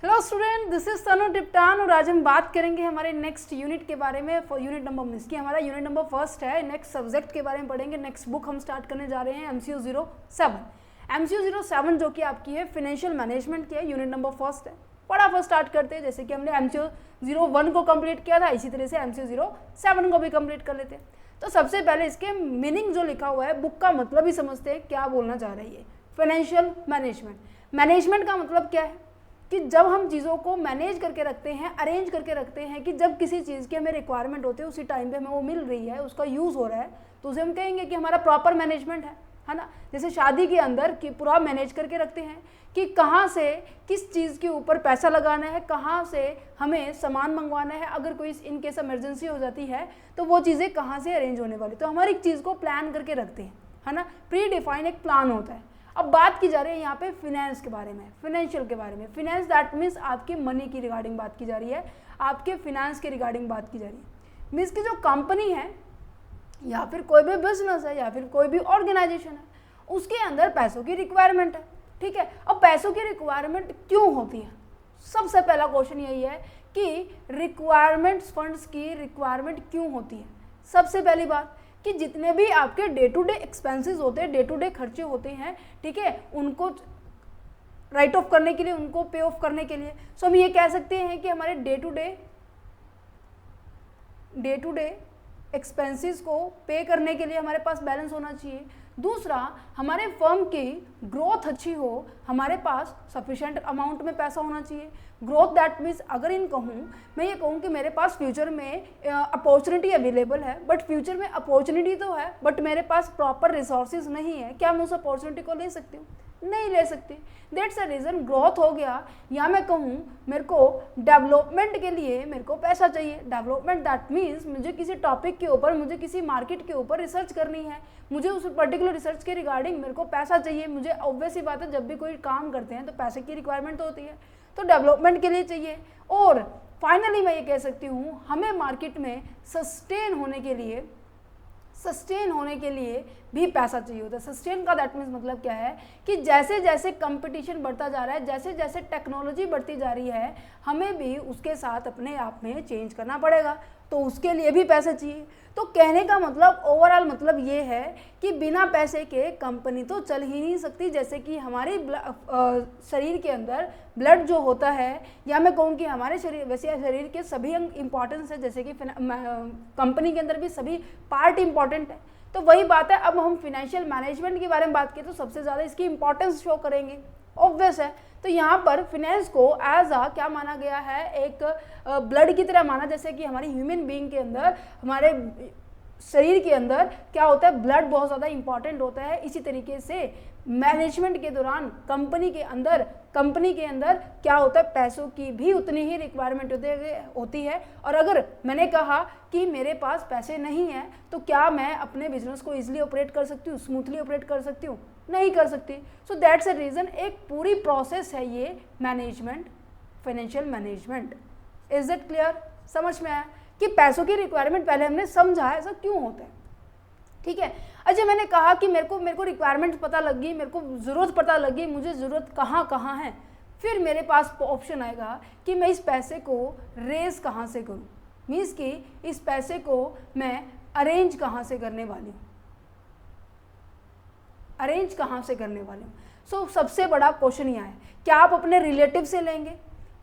Hello student, this is तनु टिप्टान और आज हम बात करेंगे हमारे नेक्स्ट यूनिट के बारे में। यूनिट नंबर मीन्स की हमारा यूनिट नंबर फर्स्ट है। नेक्स्ट सब्जेक्ट के बारे में पढ़ेंगे। नेक्स्ट बुक हम स्टार्ट करने जा रहे हैं MCQ 07। MCQ 07 जो कि आपकी है फिनेंशियल मैनेजमेंट की है, यूनिट नंबर फर्स्ट है। फटाफट स्टार्ट करते हैं। जैसे कि हमने MCQ 01 को कंप्लीट किया था, इसी तरह से MCQ 07 को भी कंप्लीट कर लेते हैं। तो सबसे पहले इसके मीनिंग जो लिखा हुआ है, बुक का मतलब ही समझते हैं क्या बोलना चाह रही है। फाइनेंशियल मैनेजमेंट, मैनेजमेंट का मतलब क्या है कि जब हम चीज़ों को मैनेज करके रखते हैं, अरेंज करके रखते हैं कि जब किसी चीज़ की हमें रिक्वायरमेंट होती है उसी टाइम पे हमें वो मिल रही है, उसका यूज़ हो रहा है, तो उसे हम कहेंगे कि हमारा प्रॉपर मैनेजमेंट है ना। जैसे शादी के अंदर कि पूरा मैनेज करके रखते हैं कि कहाँ से किस चीज़ के ऊपर पैसा लगाना है, कहाँ से हमें सामान मंगवाना है, अगर कोई इन केस इमरजेंसी हो जाती है तो वो चीज़ें कहाँ से अरेंज होने वाली। तो हमारी चीज़ को प्लान करके रखते हैं, है ना। प्री डिफाइन एक प्लान होता है। अब बात की जा रही है यहाँ पे फिनेंस के बारे में, फिनेंशियल के बारे में। फिनेंस दैट मीन्स आपकी मनी की रिगार्डिंग बात की जा रही है, आपके फिनेंस के रिगार्डिंग बात की जा रही है। मीन्स की जो कंपनी है या फिर कोई भी बिजनेस है या फिर कोई भी ऑर्गेनाइजेशन है, उसके अंदर पैसों की रिक्वायरमेंट है, ठीक है। अब पैसों की रिक्वायरमेंट क्यों होती है? सबसे पहला क्वेश्चन यही है कि रिक्वायरमेंट्स, फंड्स की रिक्वायरमेंट क्यों होती है। सबसे पहली बात कि जितने भी आपके डे टू डे एक्सपेंसेस होते हैं, डे टू डे खर्चे होते हैं, ठीक है, उनको राइट ऑफ करने के लिए, उनको पे ऑफ करने के लिए। सो हम ये कह सकते हैं कि हमारे डे टू डे एक्सपेंसेस को पे करने के लिए हमारे पास बैलेंस होना चाहिए। दूसरा, हमारे फर्म की ग्रोथ अच्छी हो, हमारे पास सफिशिएंट अमाउंट में पैसा होना चाहिए। ग्रोथ दैट मीन्स अगर इन कहूँ, मैं ये कहूँ कि मेरे पास फ्यूचर में अपॉर्चुनिटी अवेलेबल है, बट फ्यूचर में अपॉर्चुनिटी तो है बट मेरे पास प्रॉपर रिसोर्सेज नहीं है, क्या मैं उस अपॉर्चुनिटी को ले सकती हूँ? नहीं ले सकती। दैट्स अ रीज़न ग्रोथ हो गया। या मैं कहूँ मेरे को डेवलपमेंट के लिए मेरे को पैसा चाहिए। डेवलपमेंट दैट मीन्स मुझे किसी टॉपिक के ऊपर, मुझे किसी मार्केट के ऊपर रिसर्च करनी है, मुझे उस पर्टिकुलर रिसर्च के रिगार्डिंग मेरे को पैसा चाहिए। मुझे ऑब्वियस ही बात है, जब भी कोई काम करते हैं तो पैसे की रिक्वायरमेंट तो होती है, तो डेवलपमेंट के लिए चाहिए। और फाइनली मैं ये कह सकती हूँ, हमें मार्केट में सस्टेन होने के लिए भी पैसा चाहिए होता है। सस्टेन का दैट मीन्स मतलब क्या है कि जैसे जैसे कंपटीशन बढ़ता जा रहा है, जैसे जैसे टेक्नोलॉजी बढ़ती जा रही है, हमें भी उसके साथ अपने आप में चेंज करना पड़ेगा, तो उसके लिए भी पैसा चाहिए। तो कहने का मतलब, ओवरऑल मतलब ये है कि बिना पैसे के कंपनी तो चल ही नहीं सकती। जैसे कि हमारे शरीर के अंदर ब्लड जो होता है, या मैं कहूँ कि हमारे शरीर, वैसे शरीर के सभी अंग इम्पॉर्टेंस है, जैसे कि कंपनी के अंदर भी सभी पार्ट इम्पॉर्टेंट है। तो वही बात है, अब हम फिनेंशियल मैनेजमेंट के बारे में बात करें तो सबसे ज़्यादा इसकी इंपॉर्टेंस शो करेंगे, ऑब्वियस है। तो यहाँ पर फिनेंस को एज आ क्या माना गया है, एक ब्लड की तरह माना। जैसे कि हमारी ह्यूमन बीइंग के अंदर, हमारे शरीर के अंदर क्या होता है, ब्लड बहुत ज़्यादा इंपॉर्टेंट होता है। इसी तरीके से मैनेजमेंट के दौरान कंपनी के अंदर क्या होता है, पैसों की भी उतनी ही रिक्वायरमेंट होती है। और अगर मैंने कहा कि मेरे पास पैसे नहीं हैं, तो क्या मैं अपने बिजनेस को ईजिली ऑपरेट कर सकती हूँ, स्मूथली ऑपरेट कर सकती हूँ? नहीं कर सकती। सो दैट्स अ रीज़न, एक पूरी प्रोसेस है ये management, financial management. Is it clear? समझ में आया कि पैसों की रिक्वायरमेंट पहले हमने समझा ऐसा क्यों होता है, ठीक है। अच्छा, मैंने कहा कि मेरे को रिक्वायरमेंट पता लग गई, मेरे को ज़रूरत पता लगी, मुझे ज़रूरत कहाँ है। फिर मेरे पास ऑप्शन आएगा कि मैं इस पैसे को रेज कहाँ से करूँ, मीन्स कि इस पैसे को मैं अरेंज कहाँ से करने वाली हूँ, सो सबसे बड़ा क्वेश्चन यह है, क्या आप अपने रिलेटिव से लेंगे,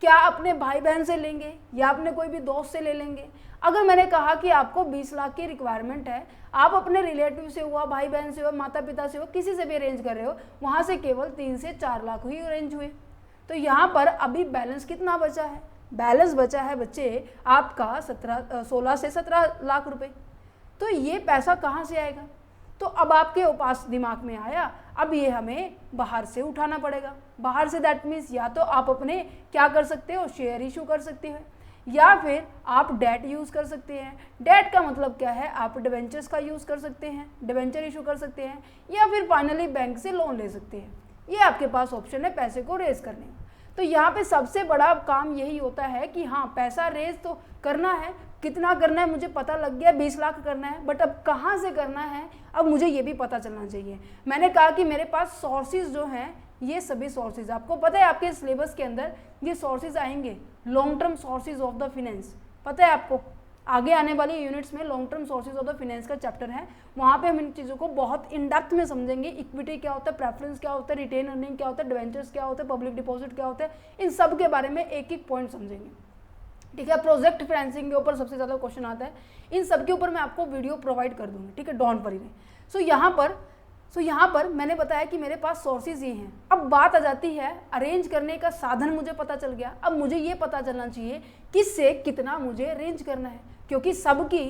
क्या अपने भाई बहन से लेंगे, या अपने कोई भी दोस्त से ले लेंगे? अगर मैंने कहा कि आपको 20 लाख की रिक्वायरमेंट है, आप अपने रिलेटिव से हुआ, भाई बहन से हुआ, माता पिता से हुआ, किसी से भी अरेंज कर रहे हो, वहाँ से केवल 3 से 4 लाख ही अरेंज हुए। तो यहाँ पर अभी बैलेंस कितना बचा है? बैलेंस बचा है बच्चे आपका 16 से 17 लाख रुपए। तो ये पैसा कहाँ से आएगा? तो अब आपके पास दिमाग में आया, अब ये हमें बाहर से उठाना पड़ेगा। बाहर से दैट मीन्स या तो आप अपने क्या कर सकते हो, शेयर इशू कर सकते हैं, या फिर आप डेट यूज़ कर सकते हैं। डेट का मतलब क्या है, आप डिवेंचर्स का यूज़ कर सकते हैं, डिवेंचर इशू कर सकते हैं, या फिर फाइनली बैंक से लोन ले सकते हैं। ये आपके पास ऑप्शन है पैसे को रेज करने का। तो यहाँ पे सबसे बड़ा काम यही होता है कि हाँ, पैसा रेज तो करना है, कितना करना है मुझे पता लग गया, 20 लाख करना है, बट अब कहाँ से करना है, अब मुझे ये भी पता चलना चाहिए। मैंने कहा कि मेरे पास सोर्सेज जो हैं ये सभी सोर्सेज आपको पता है आपके सिलेबस के अंदर ये सोर्सेज आएंगे, long term sources of the finance, पता है आपको आगे आने वाली यूनिट्स में long term sources of the finance का चैप्टर है, वहाँ पे हम इन चीज़ों को बहुत इन डेप्थ में समझेंगे। इक्विटी क्या होता है, प्रेफरेंस क्या होता है, रिटेन अर्निंग क्या होता है, डिवेंचर्स क्या होता है, पब्लिक डिपॉजिट क्या होता है, इन सब के बारे में एक एक पॉइंट समझेंगे। ठीक है, प्रोजेक्ट फाइनेंसिंग के ऊपर सबसे ज़्यादा क्वेश्चन आता है, इन सब के ऊपर मैं आपको वीडियो प्रोवाइड कर दूंगी। ठीक है, डॉन पर ही में। सो यहाँ पर मैंने बताया कि मेरे पास सोर्सेज ये हैं। अब बात आ जाती है अरेंज करने का साधन, मुझे पता चल गया। अब मुझे ये पता चलना चाहिए किससे कितना मुझे अरेंज करना है, क्योंकि सबकी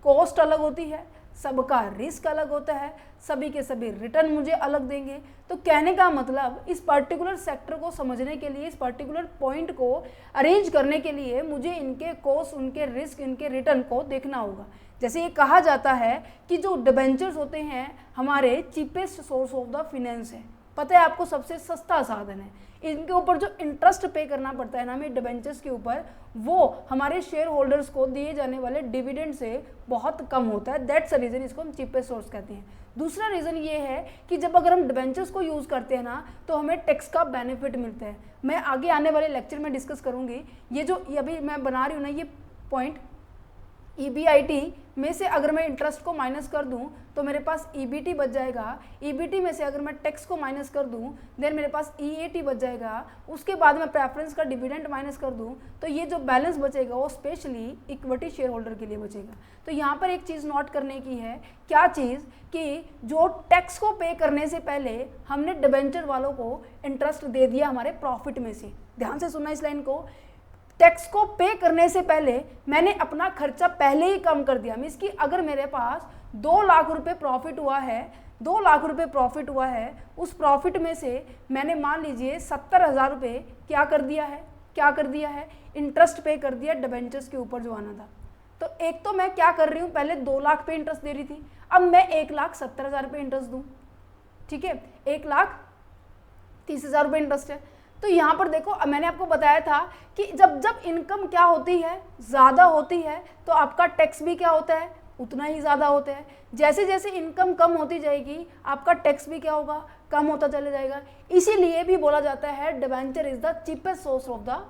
कॉस्ट अलग होती है, सबका रिस्क अलग होता है, सभी के सभी रिटर्न मुझे अलग देंगे। तो कहने का मतलब इस पर्टिकुलर सेक्टर को समझने के लिए, इस पर्टिकुलर पॉइंट को अरेंज करने के लिए मुझे इनके कॉस्ट, उनके रिस्क, इनके रिटर्न को देखना होगा। जैसे ये कहा जाता है कि जो डिबेंचर्स होते हैं हमारे cheapest source of the finance है, पता है आपको सबसे सस्ता साधन है। इनके ऊपर जो इंटरेस्ट पे करना पड़ता है ना हमें डिबेंचर्स के ऊपर, वो हमारे शेयर होल्डर्स को दिए जाने वाले डिविडेंड से बहुत कम होता है। दैट्स द रीज़न इसको हम चीपेस्ट सोर्स कहते हैं। दूसरा रीज़न ये है कि जब अगर हम डिबेंचर्स को यूज़ करते हैं ना तो हमें टैक्स का बेनिफिट मिलता है। मैं आगे आने वाले लेक्चर में डिस्कस करूँगी। ये जो अभी मैं बना रही हूँ ना ये पॉइंट, EBIT में से अगर मैं इंटरेस्ट को माइनस कर दूं तो मेरे पास EBT बच जाएगा। EBT में से अगर मैं टैक्स को माइनस कर दूं देन मेरे पास EAT बच जाएगा। उसके बाद मैं प्रेफरेंस का डिविडेंड माइनस कर दूं तो ये जो बैलेंस बचेगा वो स्पेशली इक्विटी शेयर होल्डर के लिए बचेगा। तो यहाँ पर एक चीज़ नोट करने की है, क्या चीज़ कि जो टैक्स को पे करने से पहले हमने डिबेंचर वालों को इंटरेस्ट दे दिया हमारे प्रॉफिट में से। ध्यान से सुनना इस लाइन को, टैक्स को पे करने से पहले मैंने अपना खर्चा पहले ही कम कर दिया। मीन्स कि अगर मेरे पास 2 लाख रुपए प्रॉफिट हुआ है, 2 लाख रुपए प्रॉफिट हुआ है, उस प्रॉफिट में से मैंने मान लीजिए 70,000 रुपये क्या कर दिया है, इंटरेस्ट पे कर दिया डिबेंचर्स के ऊपर जो आना था। तो एक तो मैं क्या कर रही हूँ, पहले 2 लाख पे इंटरेस्ट दे रही थी, अब मैं 1,70,000 रुपये इंटरेस्ट दूँ। ठीक है, 1,30,000 रुपये इंटरेस्ट है। तो यहाँ पर देखो मैंने आपको बताया था कि जब इनकम क्या होती है, ज़्यादा होती है, तो आपका टैक्स भी क्या होता है, उतना ही ज़्यादा होता है। जैसे जैसे इनकम कम होती जाएगी आपका टैक्स भी क्या होगा, कम होता चले जाएगा। इसीलिए भी बोला जाता है debenture is the cheapest source of the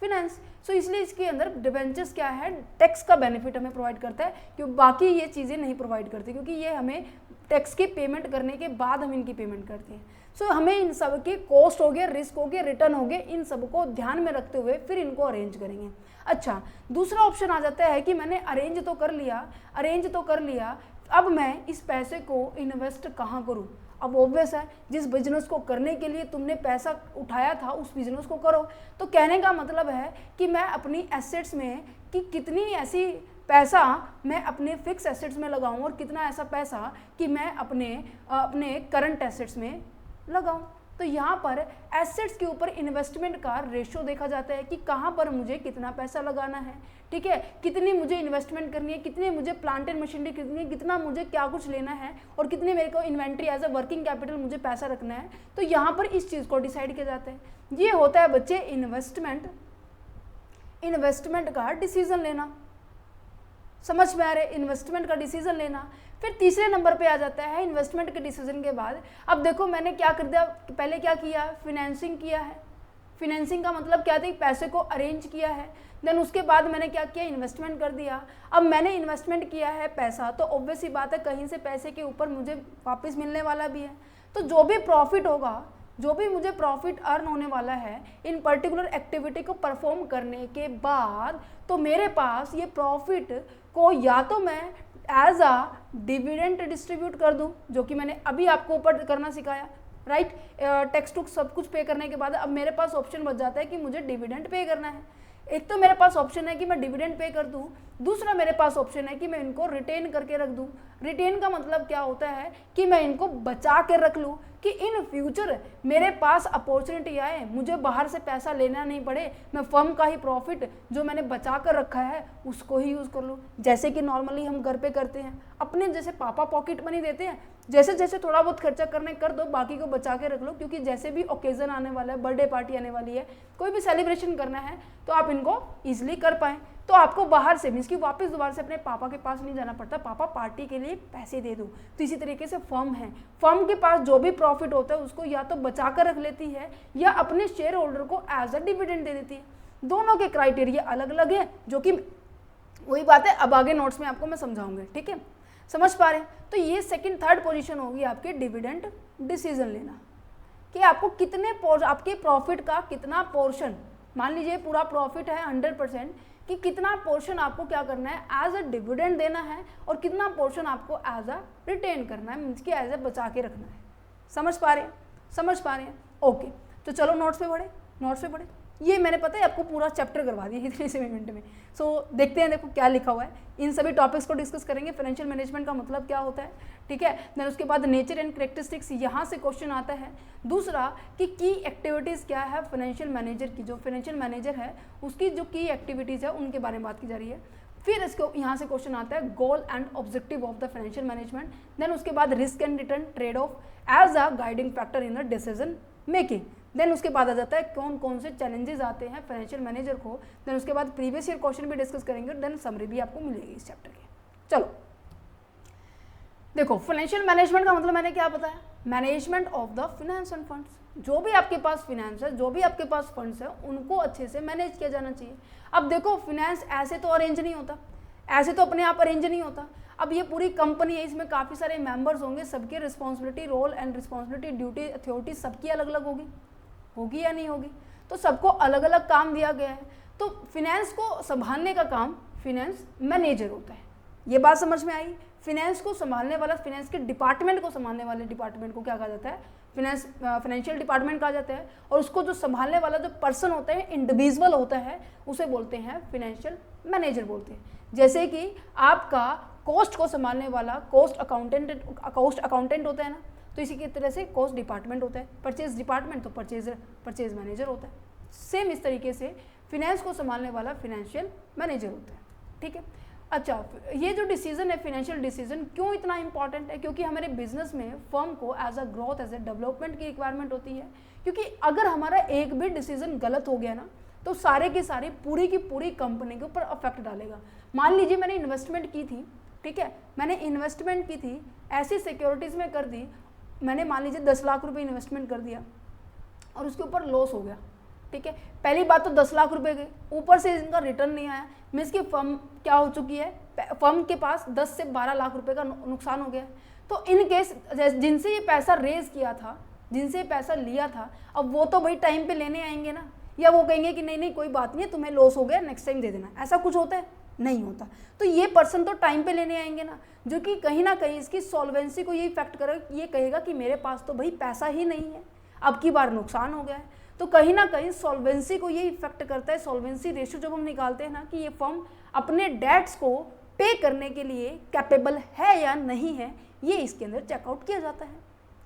finance. So इसलिए इसके अंदर डिबेंचर्स क्या है, टैक्स का बेनिफिट हमें प्रोवाइड करता है, क्योंकि बाकी ये चीज़ें नहीं प्रोवाइड करती, क्योंकि ये हमें टैक्स की पेमेंट करने के बाद हम इनकी पेमेंट करते हैं। सो हमें इन सब के कॉस्ट हो गए, रिस्क हो गए, रिटर्न हो गए, इन सब को ध्यान में रखते हुए फिर इनको अरेंज करेंगे। अच्छा, दूसरा ऑप्शन आ जाता है कि मैंने अरेंज तो कर लिया, अब मैं इस पैसे को इन्वेस्ट कहाँ करूँ। अब ऑब्वियस है, जिस बिजनेस को करने के लिए तुमने पैसा उठाया था उस बिजनेस को करो। तो कहने का मतलब है कि मैं अपनी एसेट्स में कि कितनी ऐसी पैसा मैं अपने फिक्स एसेट्स में लगाऊं और कितना ऐसा पैसा कि मैं अपने करंट एसेट्स में लगाऊं। तो यहाँ पर एसेट्स के ऊपर इन्वेस्टमेंट का रेशियो देखा जाता है कि कहाँ पर मुझे कितना पैसा लगाना है। ठीक है, कितनी मुझे इन्वेस्टमेंट करनी है, कितनी मुझे प्लांट एंड मशीनरी खरीदनी है, कितना मुझे क्या कुछ लेना है और कितने मेरे को inventory as a working capital मुझे पैसा रखना है। तो यहाँ पर इस चीज़ को डिसाइड किया जाता है। ये होता है बच्चे इन्वेस्टमेंट का डिसीजन लेना। समझ में आ रहे, इन्वेस्टमेंट का डिसीजन लेना। फिर तीसरे नंबर पे आ जाता है इन्वेस्टमेंट के डिसीजन के बाद। अब देखो मैंने क्या कर दिया, पहले क्या किया, फिनेंसिंग किया है। फिनेंसिंग का मतलब क्या था, पैसे को अरेंज किया है। देन उसके बाद मैंने क्या किया, इन्वेस्टमेंट कर दिया। अब मैंने इन्वेस्टमेंट किया है पैसा, तो ऑब्वियस ही बात है कहीं से पैसे के ऊपर मुझे वापस मिलने वाला भी है। तो जो भी प्रॉफिट होगा, जो भी मुझे प्रॉफिट अर्न होने वाला है इन पर्टिकुलर एक्टिविटी को परफॉर्म करने के बाद, तो मेरे पास ये प्रॉफिट को या तो मैं एज अ डिविडेंड डिस्ट्रीब्यूट कर दूं, जो कि मैंने अभी आपको ऊपर करना सिखाया, राइट। टैक्स टू सब कुछ पे करने के बाद अब मेरे पास ऑप्शन बच जाता है कि मुझे डिविडेंड पे करना है। एक तो मेरे पास ऑप्शन है कि मैं डिविडेंड पे कर दूं, दूसरा मेरे पास ऑप्शन है कि मैं इनको रिटेन करके रख दूं। रिटेन का मतलब क्या होता है कि मैं इनको बचा के रख लूं कि इन फ्यूचर मेरे पास अपॉर्चुनिटी आए, मुझे बाहर से पैसा लेना नहीं पड़े, मैं फर्म का ही प्रॉफिट जो मैंने बचा कर रखा है उसको ही यूज़ कर लूँ। जैसे कि नॉर्मली हम घर पे करते हैं, अपने जैसे पापा पॉकेट मनी देते हैं जैसे जैसे थोड़ा बहुत खर्चा करने कर दो, बाकी को बचा के रख लो, क्योंकि जैसे भी ओकेजन आने वाला है, बर्थडे पार्टी आने वाली है, कोई भी सेलिब्रेशन करना है तो आप इनको ईजिली कर पाएँ। तो आपको बाहर से मीन्स कि वापस दोबारा से अपने पापा के पास नहीं जाना पड़ता, पापा पार्टी के लिए पैसे दे दो। तो इसी तरीके से फर्म है, फर्म के पास जो भी प्रॉफिट होता है उसको या तो बचा कर रख लेती है या अपने शेयर होल्डर को एज अ डिविडेंड दे देती है। दोनों के क्राइटेरिया अलग अलग है, जो कि वही बात है अब आगे नोट्स में आपको मैं समझाऊंगी, ठीक है, समझ पा रहे हैं। तो ये सेकंड थर्ड पोजीशन होगी आपके डिविडेंड डिसीजन लेना, कि आपको कितने आपके प्रॉफिट का कितना पोर्शन, मान लीजिए पूरा प्रॉफिट है 100%, कि कितना पोर्शन आपको क्या करना है एज अ डिविडेंड देना है और कितना पोर्शन आपको एज अ रिटेन करना है, मीन्स कि एज अ बचा के रखना है। समझ पा रहे हैं, समझ पा रहे हैं, ओके। तो चलो नोट्स पे बढ़े, नोट्स पे बढ़े। ये मैंने पता है आपको पूरा चैप्टर करवा दिया इतने से मिनट में। सो देखते हैं, देखो क्या लिखा हुआ है, इन सभी टॉपिक्स को डिस्कस करेंगे। फाइनेंशियल मैनेजमेंट का मतलब क्या होता है, ठीक है। देन उसके बाद नेचर एंड कैरेक्टरिस्टिक्स, यहाँ से क्वेश्चन आता है। दूसरा कि की एक्टिविटीज़ क्या है फाइनेंशियल मैनेजर की, जो फाइनेंशियल मैनेजर है उसकी जो की एक्टिविटीज़ है उनके बारे में बात की जा रही है। फिर इसको यहाँ से क्वेश्चन आता है goal and objective of the financial management. Then उसके बाद risk and return trade off as a guiding factor in the decision making. Then उसके बाद आ जाता है कौन कौन से चैलेंजेस आते हैं फाइनेंशियल मैनेजर को। देन उसके बाद प्रीवियस ईयर क्वेश्चन भी डिस्कस करेंगे, देन समरी भी आपको मिलेगी इस चैप्टर की। चलो देखो, फाइनेंशियल मैनेजमेंट का मतलब मैंने क्या बताया, management of the finance end funds. जो भी आपके पास फिनेंस है, जो भी आपके पास फंड्स है, उनको अच्छे से मैनेज किया जाना चाहिए। अब देखो, फिनेंस ऐसे तो अरेंज नहीं होता, ऐसे तो अपने आप अरेंज नहीं होता। अब ये पूरी कंपनी है, इसमें काफ़ी सारे मेंबर्स होंगे, सबकी responsibility, role and responsibility, duty, authority सबकी अलग अलग होगी या नहीं होगी। तो सबको अलग अलग काम दिया गया है। तो फिनेंस को संभालने का काम फिनेंस मैनेजर होता है। ये बात समझ में आई। फिनेंस को संभालने वाला, फिनेंस के डिपार्टमेंट को संभालने वाले डिपार्टमेंट को क्या कहा जाता है, फाइनेंशियल डिपार्टमेंट कहा जाता है। और उसको जो संभालने वाला जो पर्सन होता है, इंडिविजुअल होता है, उसे बोलते हैं फाइनेंशियल मैनेजर बोलते हैं। जैसे कि आपका कॉस्ट को संभालने वाला कॉस्ट अकाउंटेंट होता है ना, तो इसी की तरह से कॉस्ट डिपार्टमेंट होता है। परचेज डिपार्टमेंट तो परचेज मैनेजर होता है। सेम इस तरीके से फिनेंस को संभालने वाला फाइनेंशियल मैनेजर होता है, ठीक है। अच्छा, ये जो डिसीजन है, फाइनेंशियल डिसीजन क्यों इतना इंपॉर्टेंट है, क्योंकि हमारे बिजनेस में फर्म को as a growth, as a development की रिक्वायरमेंट होती है। क्योंकि अगर हमारा एक भी डिसीजन गलत हो गया ना, तो सारे के सारे पूरी की पूरी कंपनी के ऊपर अफेक्ट डालेगा। मान लीजिए मैंने इन्वेस्टमेंट की थी, ठीक है, मैंने इन्वेस्टमेंट की थी, ऐसी सिक्योरिटीज़ में कर दी, मैंने मान लीजिए 10 लाख रुपए इन्वेस्टमेंट कर दिया और उसके ऊपर लॉस हो गया, ठीक है। पहली बात तो 10 लाख रुपए गए, ऊपर से इनका रिटर्न नहीं आया, मीन्स कि फर्म क्या हो चुकी है, फर्म के पास 10 से 12 लाख रुपए का नुकसान हो गया। तो इन केस जिनसे ये पैसा रेज किया था, जिनसे ये पैसा लिया था, अब वो तो भाई टाइम पे लेने आएंगे ना, या वो कहेंगे कि नहीं नहीं कोई बात नहीं है, तुम्हें लॉस हो गया, नेक्स्ट टाइम दे देना, ऐसा कुछ होता है, नहीं होता। तो ये पर्सन तो टाइम पे लेने आएंगे ना, जो कि कहीं ना कहीं इसकी सॉल्वेंसी को ये इफेक्ट करेगा। ये कहेगा कि मेरे पास तो भाई पैसा ही नहीं है, अब की बार नुकसान हो गया है। तो कहीं ना कहीं सॉल्वेंसी को ये इफेक्ट करता है। सॉल्वेंसी रेशियो जब हम निकालते हैं ना, कि ये फर्म अपने डेट्स को पे करने के लिए कैपेबल है या नहीं है, ये इसके अंदर चेकआउट किया जाता है,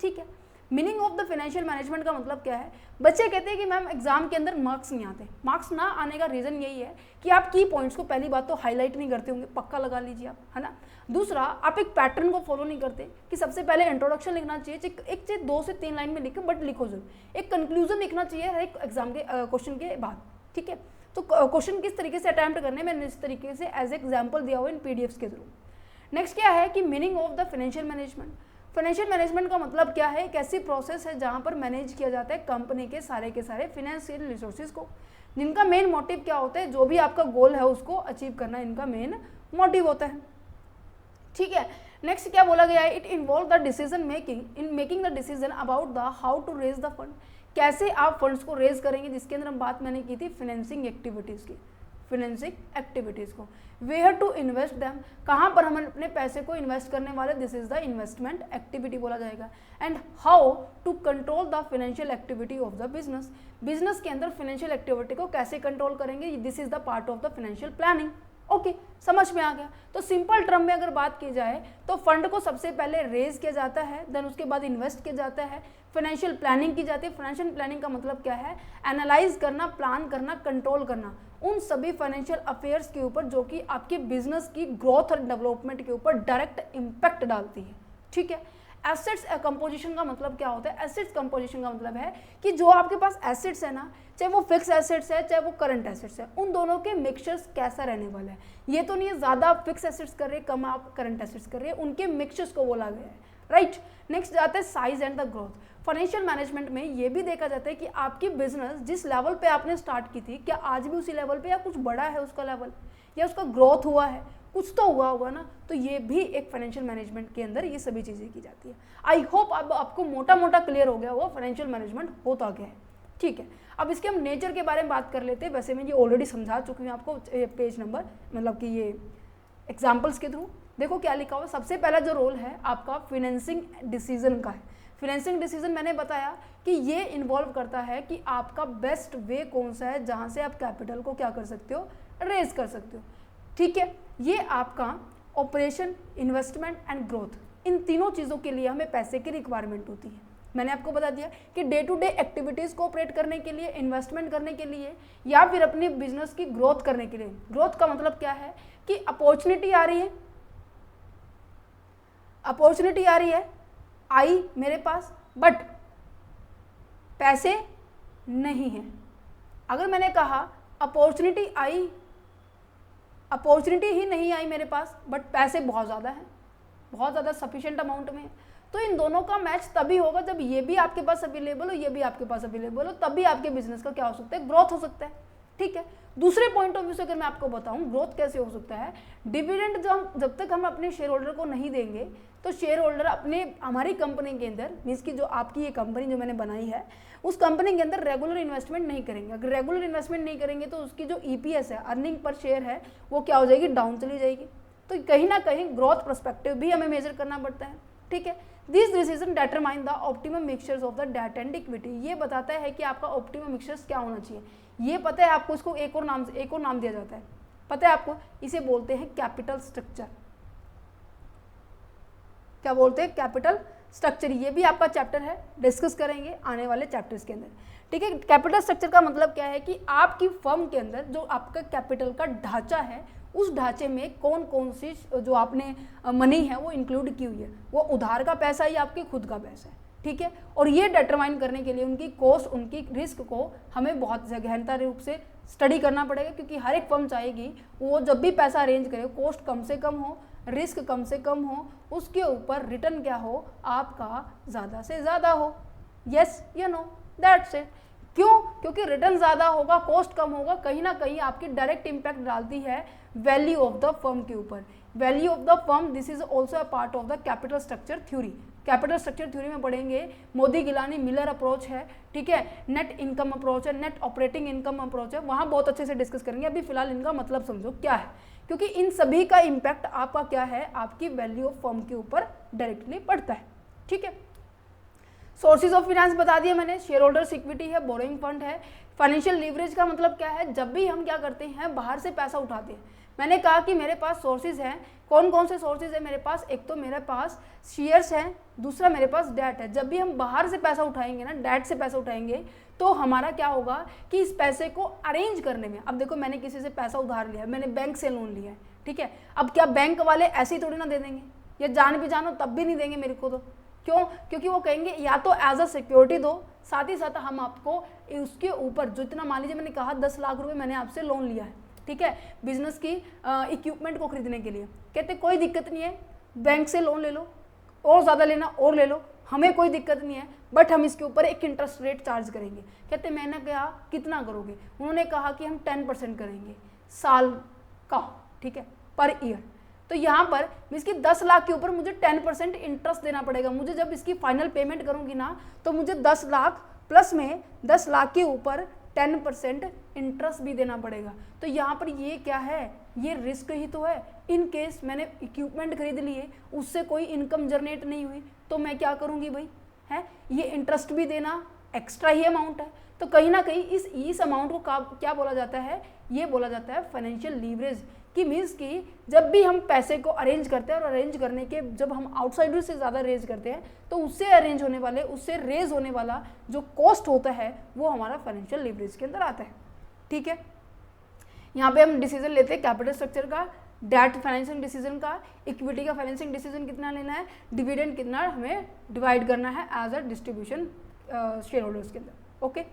ठीक है। Meaning of the financial management का मतलब क्या है, बच्चे कहते हैं कि मैम एग्जाम के अंदर मार्क्स नहीं आते। मार्क्स ना आने का रीज़न यही है कि आप की पॉइंट्स को पहली बात तो हाईलाइट नहीं करते होंगे, पक्का लगा लीजिए आप, है ना। दूसरा, आप एक पैटर्न को फॉलो नहीं करते कि सबसे पहले इंट्रोडक्शन लिखना चाहिए, एक चीज 2 से 3 लाइन में लिखो, बट लिखो जरूर। एक कंक्लूजन लिखना चाहिए हर एक एग्जाम के क्वेश्चन के बाद, ठीक है। तो क्वेश्चन किस तरीके से अटैम्प्ट करने, मैंने इस तरीके से एज एग्जाम्पल दिया हुआ इन पीडीएफ्स के थ्रू। नेक्स्ट क्या है कि meaning of the financial management. Financial management का मतलब क्या है, एक ऐसी प्रोसेस है जहाँ पर मैनेज किया जाता है कंपनी के सारे फाइनेंशियल रिसोर्सेज को, जिनका मेन मोटिव क्या होता है, जो भी आपका गोल है उसको अचीव करना इनका मेन मोटिव होता है, ठीक है। नेक्स्ट क्या बोला गया है, it involve the decision making in making the decision about the how to raise the fund. कैसे आप फंड्स को रेज करेंगे, जिसके अंदर हम बात मैंने की थी फाइनेंसिंग एक्टिविटीज़ की, फाइनेंसिंग एक्टिविटीज़ को, वेयर टू इन्वेस्ट दैम, कहाँ पर हम अपने पैसे को इन्वेस्ट करने वाले, this is the investment activity बोला जाएगा। And how to control the financial activity of the business, business के अंदर फाइनेंशियल एक्टिविटी को कैसे कंट्रोल करेंगे, this is the part of the financial planning. Okay, समझ में आ गया। तो सिंपल टर्म में अगर बात की जाए तो फंड को सबसे पहले रेज किया जाता है, देन उसके बाद इन्वेस्ट किया जाता है, फाइनेंशियल प्लानिंग की जाती है। फाइनेंशियल प्लानिंग का मतलब क्या है, एनालाइज करना, प्लान करना, कंट्रोल करना उन सभी फाइनेंशियल अफेयर्स के ऊपर जो कि आपके बिजनेस की ग्रोथ और डेवलपमेंट के ऊपर डायरेक्ट इम्पैक्ट डालती है, ठीक है। एसेट्स कंपोजिशन का मतलब क्या होता है? एसेट्स कंपोजिशन का मतलब है कि जो आपके पास एसेट्स है ना, चाहे वो फिक्स एसेट्स है चाहे वो करंट एसेट्स है, उन दोनों के मिक्सचर्स कैसा रहने वाला है। ये तो नहीं है ज़्यादा आप फिक्स एसेट्स कर रहे हैं, कम आप करंट एसेट्स कर रहे हैं, उनके मिक्सचर्स को बोला गया है, राइट। नेक्स्ट जाते हैं size and the growth. Financial management में ये भी देखा जाता है कि आपकी बिजनेस जिस लेवल पे आपने स्टार्ट की थी, क्या आज भी उसी लेवल पे या कुछ बड़ा है उसका लेवल, या उसका ग्रोथ हुआ है, कुछ तो हुआ होगा ना। तो ये भी एक फाइनेंशियल मैनेजमेंट के अंदर ये सभी चीज़ें की जाती है। आई होप अब आपको मोटा मोटा क्लियर हो गया होगा फाइनेंशियल मैनेजमेंट होता क्या है, ठीक है। अब इसके हम नेचर के बारे में बात कर लेते हैं। वैसे मैं ये ऑलरेडी समझा चुकी हूँ आपको पेज नंबर, मतलब कि ये एग्जाम्पल्स के थ्रू। देखो क्या लिखा हुआ, सबसे पहला जो रोल है आपका फाइनेंसिंग डिसीजन का है। फाइनेंसिंग डिसीजन मैंने बताया कि ये इन्वॉल्व करता है कि आपका बेस्ट वे कौन सा है जहाँ से आप कैपिटल को क्या कर सकते हो, रेज कर सकते हो, ठीक है। ये आपका ऑपरेशन, इन्वेस्टमेंट एंड ग्रोथ, इन तीनों चीज़ों के लिए हमें पैसे की रिक्वायरमेंट होती है। मैंने आपको बता दिया कि डे टू डे एक्टिविटीज़ को ऑपरेट करने के लिए, इन्वेस्टमेंट करने के लिए, या फिर अपनी बिजनेस की ग्रोथ करने के लिए। ग्रोथ का मतलब क्या है कि अपॉर्चुनिटी आ रही है, अपॉर्चुनिटी आ रही है, आई मेरे पास, बट पैसे नहीं है। अगर मैंने कहा अपॉर्चुनिटी आई, अपॉर्चुनिटी ही नहीं आई मेरे पास, बट पैसे बहुत ज़्यादा हैं, बहुत ज़्यादा सफिशिएंट अमाउंट में, तो इन दोनों का मैच तभी होगा जब ये भी आपके पास अवेलेबल हो, ये भी आपके पास अवेलेबल हो, तभी आपके बिजनेस का क्या हो सकता है, ग्रोथ हो सकता है, ठीक है। दूसरे पॉइंट ऑफ व्यू से अगर मैं आपको बताऊं ग्रोथ कैसे हो सकता है, डिविडेंड जब तक हम अपने शेयर होल्डर को नहीं देंगे, तो शेयर होल्डर अपने हमारी कंपनी के अंदर, मीन्स की जो आपकी ये कंपनी जो मैंने बनाई है उस कंपनी के अंदर रेगुलर इन्वेस्टमेंट नहीं करेंगे। अगर रेगुलर इन्वेस्टमेंट नहीं करेंगे तो उसकी जो EPS है, अर्निंग पर शेयर है, वो क्या हो जाएगी, डाउन चली जाएगी। तो कहीं ना कहीं ग्रोथ पर्सपेक्टिव भी हमें मेजर करना पड़ता है, ठीक है। This decision determine the optimum mixtures of the debt and equity. ये बताता है कि आपका ऑप्टिमम मिक्सचर्स क्या होना चाहिए। ये पता है आपको, इसको एक और नाम दिया जाता है, पता है आपको, इसे बोलते हैं कैपिटल स्ट्रक्चर। क्या बोलते हैं, कैपिटल स्ट्रक्चर। ये भी आपका चैप्टर है, डिस्कस करेंगे आने वाले चैप्टर्स के अंदर, ठीक है। कैपिटल स्ट्रक्चर का मतलब क्या है कि आपकी फर्म के अंदर जो आपका कैपिटल का ढांचा है, उस ढांचे में कौन कौन सी जो आपने मनी है वो इंक्लूड की हुई है, वो उधार का पैसा या आपके खुद का पैसा है, ठीक है। और ये डिटरमाइन करने के लिए उनकी कॉस्ट, उनकी रिस्क को हमें बहुत गहनता रूप से स्टडी करना पड़ेगा, क्योंकि हर एक फर्म चाहेगी वो जब भी पैसा अरेंज करे कॉस्ट कम से कम हो, रिस्क कम से कम हो, उसके ऊपर रिटर्न क्या हो, आपका ज़्यादा से ज़्यादा हो। यस या नो, दैट्स इट। क्यों? क्योंकि रिटर्न ज़्यादा होगा, कॉस्ट कम होगा, कहीं ना कहीं आपकी डायरेक्ट इम्पैक्ट डालती है वैल्यू ऑफ द फर्म के ऊपर। Value of the firm, this is also a part of the capital structure theory. Capital structure theory में पढ़ेंगे, मोदी गिलानी मिलर अप्रोच है, ठीक है, नेट इनकम अप्रोच है, नेट ऑपरेटिंग इनकम अप्रोच है, वहाँ बहुत अच्छे से डिस्कस करेंगे। अभी फिलहाल इनका मतलब समझो क्या है, क्योंकि इन सभी का इम्पैक्ट आपका क्या है, आपकी वैल्यू ऑफ फर्म के ऊपर डायरेक्टली पड़ता है, ठीक है। सोर्सेज ऑफ फाइनेंस बता दिया मैंने, शेयर होल्डर्स इक्विटी है, बोरोइंग फंड है। फाइनेंशियल लीवरेज का मतलब क्या है, जब भी हम क्या करते हैं, बाहर से पैसा उठाते हैं। मैंने कहा कि मेरे पास सोर्सेज हैं, कौन कौन से सोर्सेज है मेरे पास, एक तो मेरे पास शेयर्स हैं, दूसरा मेरे पास डेट है। जब भी हम बाहर से पैसा उठाएंगे ना, डेट से पैसा उठाएंगे, तो हमारा क्या होगा कि इस पैसे को अरेंज करने में, अब देखो मैंने किसी से पैसा उधार लिया है, मैंने बैंक से लोन लिया है, ठीक है। अब क्या बैंक वाले ऐसे ही थोड़ी ना दे देंगे, या जान भी जानो तब भी नहीं देंगे मेरे को, तो क्यों? क्योंकि वो कहेंगे या तो एज अ सिक्योरिटी दो, साथ ही साथ हम आपको उसके ऊपर जो इतना, मान लीजिए मैंने कहा 10 लाख रुपए मैंने आपसे लोन लिया है, ठीक है, बिजनेस की इक्विपमेंट को खरीदने के लिए। कहते कोई दिक्कत नहीं है, बैंक से लोन ले लो, और ज़्यादा लेना और ले लो, हमें कोई दिक्कत नहीं है, बट हम इसके ऊपर एक इंटरेस्ट रेट चार्ज करेंगे। कहते मैंने कहा कितना करोगे? उन्होंने कहा कि हम 10% करेंगे साल का, ठीक है, पर ईयर। तो यहाँ पर इसकी 10 लाख के ऊपर मुझे 10% इंटरेस्ट देना पड़ेगा। मुझे जब इसकी फाइनल पेमेंट करूँगी ना, तो मुझे 10 लाख प्लस में 10 लाख के ऊपर 10% इंटरेस्ट भी देना पड़ेगा। तो यहाँ पर ये क्या है, ये रिस्क ही तो है। इन केस मैंने इक्विपमेंट खरीद लिए, उससे कोई इनकम जनरेट नहीं हुई, तो मैं क्या करूँगी भाई, है ये इंटरेस्ट भी देना एक्स्ट्रा ही अमाउंट है। तो कहीं ना कहीं इस अमाउंट को क्या बोला जाता है, ये बोला जाता है फाइनेंशियल लीवरेज। कि मीन्स कि जब भी हम पैसे को अरेंज करते हैं, और अरेंज करने के जब हम आउटसाइडर से ज़्यादा रेज करते हैं, तो उससे अरेंज होने वाले, उससे रेज होने वाला जो कॉस्ट होता है, वो हमारा फाइनेंशियल लीवरेज के अंदर आता है, ठीक है। यहाँ पे हम डिसीजन लेते हैं कैपिटल स्ट्रक्चर का, डेट फाइनेंसिंग डिसीजन का, इक्विटी का फाइनेंसिंग डिसीजन कितना लेना है, डिविडेंड कितना हमें डिवाइड करना है as a distribution shareholders के अंदर। ओके,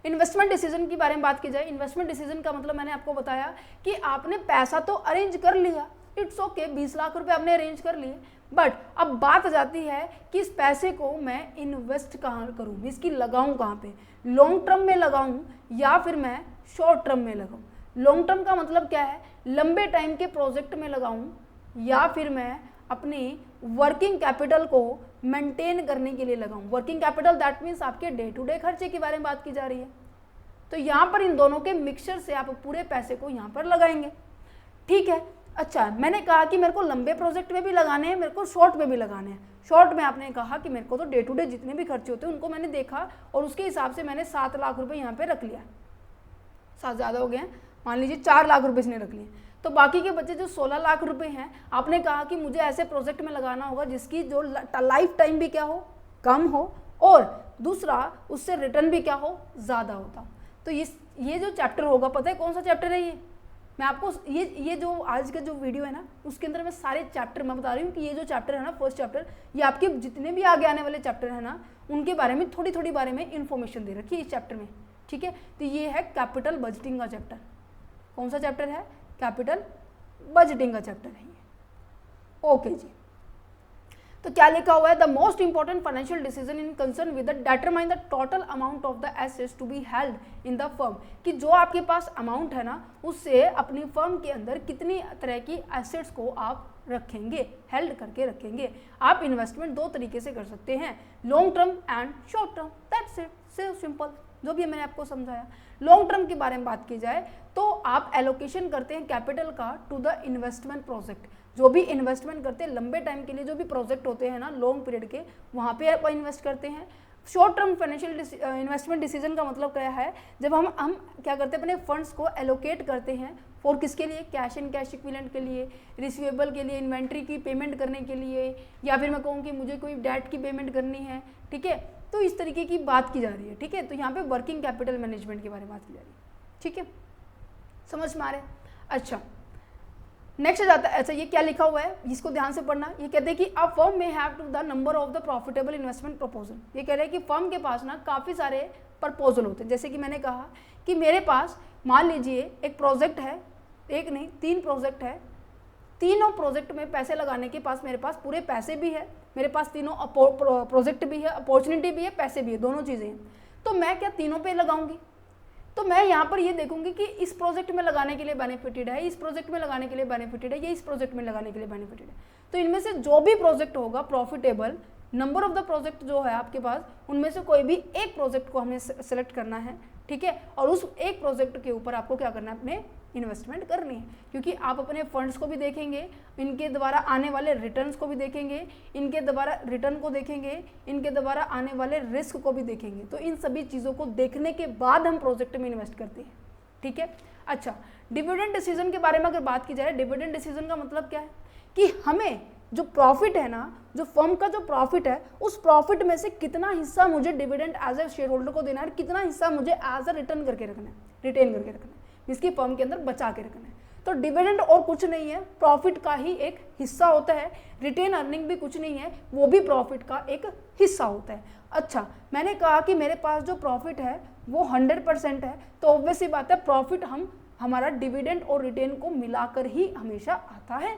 इन्वेस्टमेंट डिसीजन के बारे में बात की जाए, इन्वेस्टमेंट डिसीजन का मतलब मैंने आपको बताया कि आपने पैसा तो अरेंज कर लिया, इट्स ओके, 20 लाख रुपए आपने अरेंज कर लिए, बट अब बात आ जाती है कि इस पैसे को मैं इन्वेस्ट कहाँ करूँ, इसकी लगाऊँ कहाँ पे, लॉन्ग टर्म में लगाऊँ या फिर मैं शॉर्ट टर्म में लगाऊँ। लॉन्ग टर्म का मतलब क्या है, लंबे टाइम के प्रोजेक्ट में लगाऊँ या फिर मैं अपनी वर्किंग कैपिटल को मेंटेन करने के लिए लगाऊं। वर्किंग कैपिटल दैट मीन्स आपके डे टू डे खर्चे के बारे में बात की जा रही है। तो यहाँ पर इन दोनों के मिक्सचर से आप पूरे पैसे को यहाँ पर लगाएंगे, ठीक है। अच्छा, मैंने कहा कि मेरे को लंबे प्रोजेक्ट में भी लगाने हैं, मेरे को शॉर्ट में भी लगाने हैं। शॉर्ट में आपने कहा कि मेरे को तो डे टू डे जितने भी खर्चे होते हैं उनको मैंने देखा और उसके हिसाब से मैंने 7 लाख रुपये यहाँ पर रख लिया, 7 ज़्यादा हो गए हैं, मान लीजिए 4 लाख रुपये इसने रख लिए, तो बाकी के बच्चे जो 16 लाख रुपए हैं आपने कहा कि मुझे ऐसे प्रोजेक्ट में लगाना होगा जिसकी जो लाइफ टाइम भी क्या हो, कम हो, और दूसरा उससे रिटर्न भी क्या हो, ज़्यादा होता। तो ये जो चैप्टर होगा, पता है कौन सा चैप्टर है ये, मैं आपको ये जो आज का जो वीडियो है ना उसके अंदर मैं सारे चैप्टर मैं बता रही हूँ कि ये जो चैप्टर है ना फर्स्ट चैप्टर, ये आपके जितने भी आगे आने वाले चैप्टर है ना उनके बारे में थोड़ी थोड़ी बारे में इन्फॉर्मेशन दे रखी है इस चैप्टर में, ठीक है। तो ये है कैपिटल बजटिंग का चैप्टर। कौन सा चैप्टर है, कैपिटल बजटिंग का चैप्टर है ये। ओके जी, तो क्या लिखा हुआ है, the most important financial decision in concern with determine the total amount of the assets to be held in the firm, कि जो आपके पास अमाउंट है ना उससे अपनी फर्म के अंदर कितनी तरह की एसेट्स को आप रखेंगे, हेल्ड करके रखेंगे। आप इन्वेस्टमेंट 2 तरीके से कर सकते हैं, long term and short term, that's it, so simple, जो भी मैंने आपको समझाया। लॉन्ग टर्म के बारे में बात की जाए तो आप एलोकेशन करते हैं कैपिटल का टू द इन्वेस्टमेंट प्रोजेक्ट, जो भी इन्वेस्टमेंट करते हैं लंबे टाइम के लिए, जो भी प्रोजेक्ट होते हैं ना लॉन्ग पीरियड के, वहाँ पे आप इन्वेस्ट करते हैं। Short term financial investment decision का मतलब क्या है, जब हम क्या करते हैं अपने फंड्स को एलोकेट करते हैं फॉर किसके लिए, कैश एंड कैश इक्विवेलेंट के लिए, रिसीवेबल के लिए, इन्वेंट्री की पेमेंट करने के लिए, या फिर मैं कहूँ कि मुझे कोई डेट की पेमेंट करनी है, ठीक है। तो इस तरीके की बात की जा रही है, ठीक है। तो यहाँ पे वर्किंग कैपिटल मैनेजमेंट के बारे में बात की जा रही है, ठीक है, समझ में आ रहा है। अच्छा, नेक्स्ट जाता है, अच्छा ये क्या लिखा हुआ है इसको ध्यान से पढ़ना। ये कहते हैं कि अ फर्म में have to the number of the profitable investment proposal. ये कह रहे हैं कि फर्म के पास ना काफ़ी सारे प्रपोजल होते हैं। जैसे कि मैंने कहा कि मेरे पास मान लीजिए एक प्रोजेक्ट है, एक नहीं 3 प्रोजेक्ट है, तीनों प्रोजेक्ट में पैसे लगाने के पास मेरे पास पूरे पैसे भी है, मेरे पास तीनों प्रोजेक्ट भी है, अपॉर्चुनिटी भी है, पैसे भी है, दोनों चीज़ें हैं। तो मैं क्या तीनों पे लगाऊंगी, तो मैं यहाँ पर ये देखूंगी कि इस प्रोजेक्ट में लगाने के लिए बेनिफिटेड है, इस प्रोजेक्ट में लगाने के लिए बेनिफिटेड है, ये इस प्रोजेक्ट में लगाने के लिए बेनिफिटेड है। तो इनमें से जो भी प्रोजेक्ट होगा profitable, number of the project जो है आपके पास, उनमें से कोई भी एक प्रोजेक्ट को हमें सेलेक्ट करना है, ठीक है। और उस एक प्रोजेक्ट के ऊपर आपको क्या करना है, अपने इन्वेस्टमेंट करनी है, क्योंकि आप अपने फंड्स को भी देखेंगे, इनके द्वारा आने वाले रिटर्न्स को भी देखेंगे, इनके द्वारा रिटर्न को देखेंगे, इनके द्वारा आने वाले रिस्क को भी देखेंगे। तो इन सभी चीज़ों को देखने के बाद हम प्रोजेक्ट में इन्वेस्ट करते हैं, ठीक है। अच्छा, डिविडेंड डिसीजन के बारे में अगर बात की जाए, डिविडेंड डिसीजन का मतलब क्या है कि हमें जो प्रॉफिट है ना, जो फर्म का जो प्रॉफिट है, उस प्रॉफिट में से कितना हिस्सा मुझे dividend as a shareholder को देना है, कितना हिस्सा मुझे एज अ रिटर्न करके रखना है, रिटेन करके रखना है, इसकी फर्म के अंदर बचा के रखना है। तो डिविडेंड और कुछ नहीं है, प्रॉफिट का ही एक हिस्सा होता है। रिटेन अर्निंग भी कुछ नहीं है, वो भी प्रॉफिट का एक हिस्सा होता है। अच्छा, मैंने कहा कि मेरे पास जो प्रॉफिट है वो 100% है, तो ऑब्वियस सी बात है प्रॉफिट हमारा डिविडेंड और रिटेन को मिलाकर ही हमेशा आता है।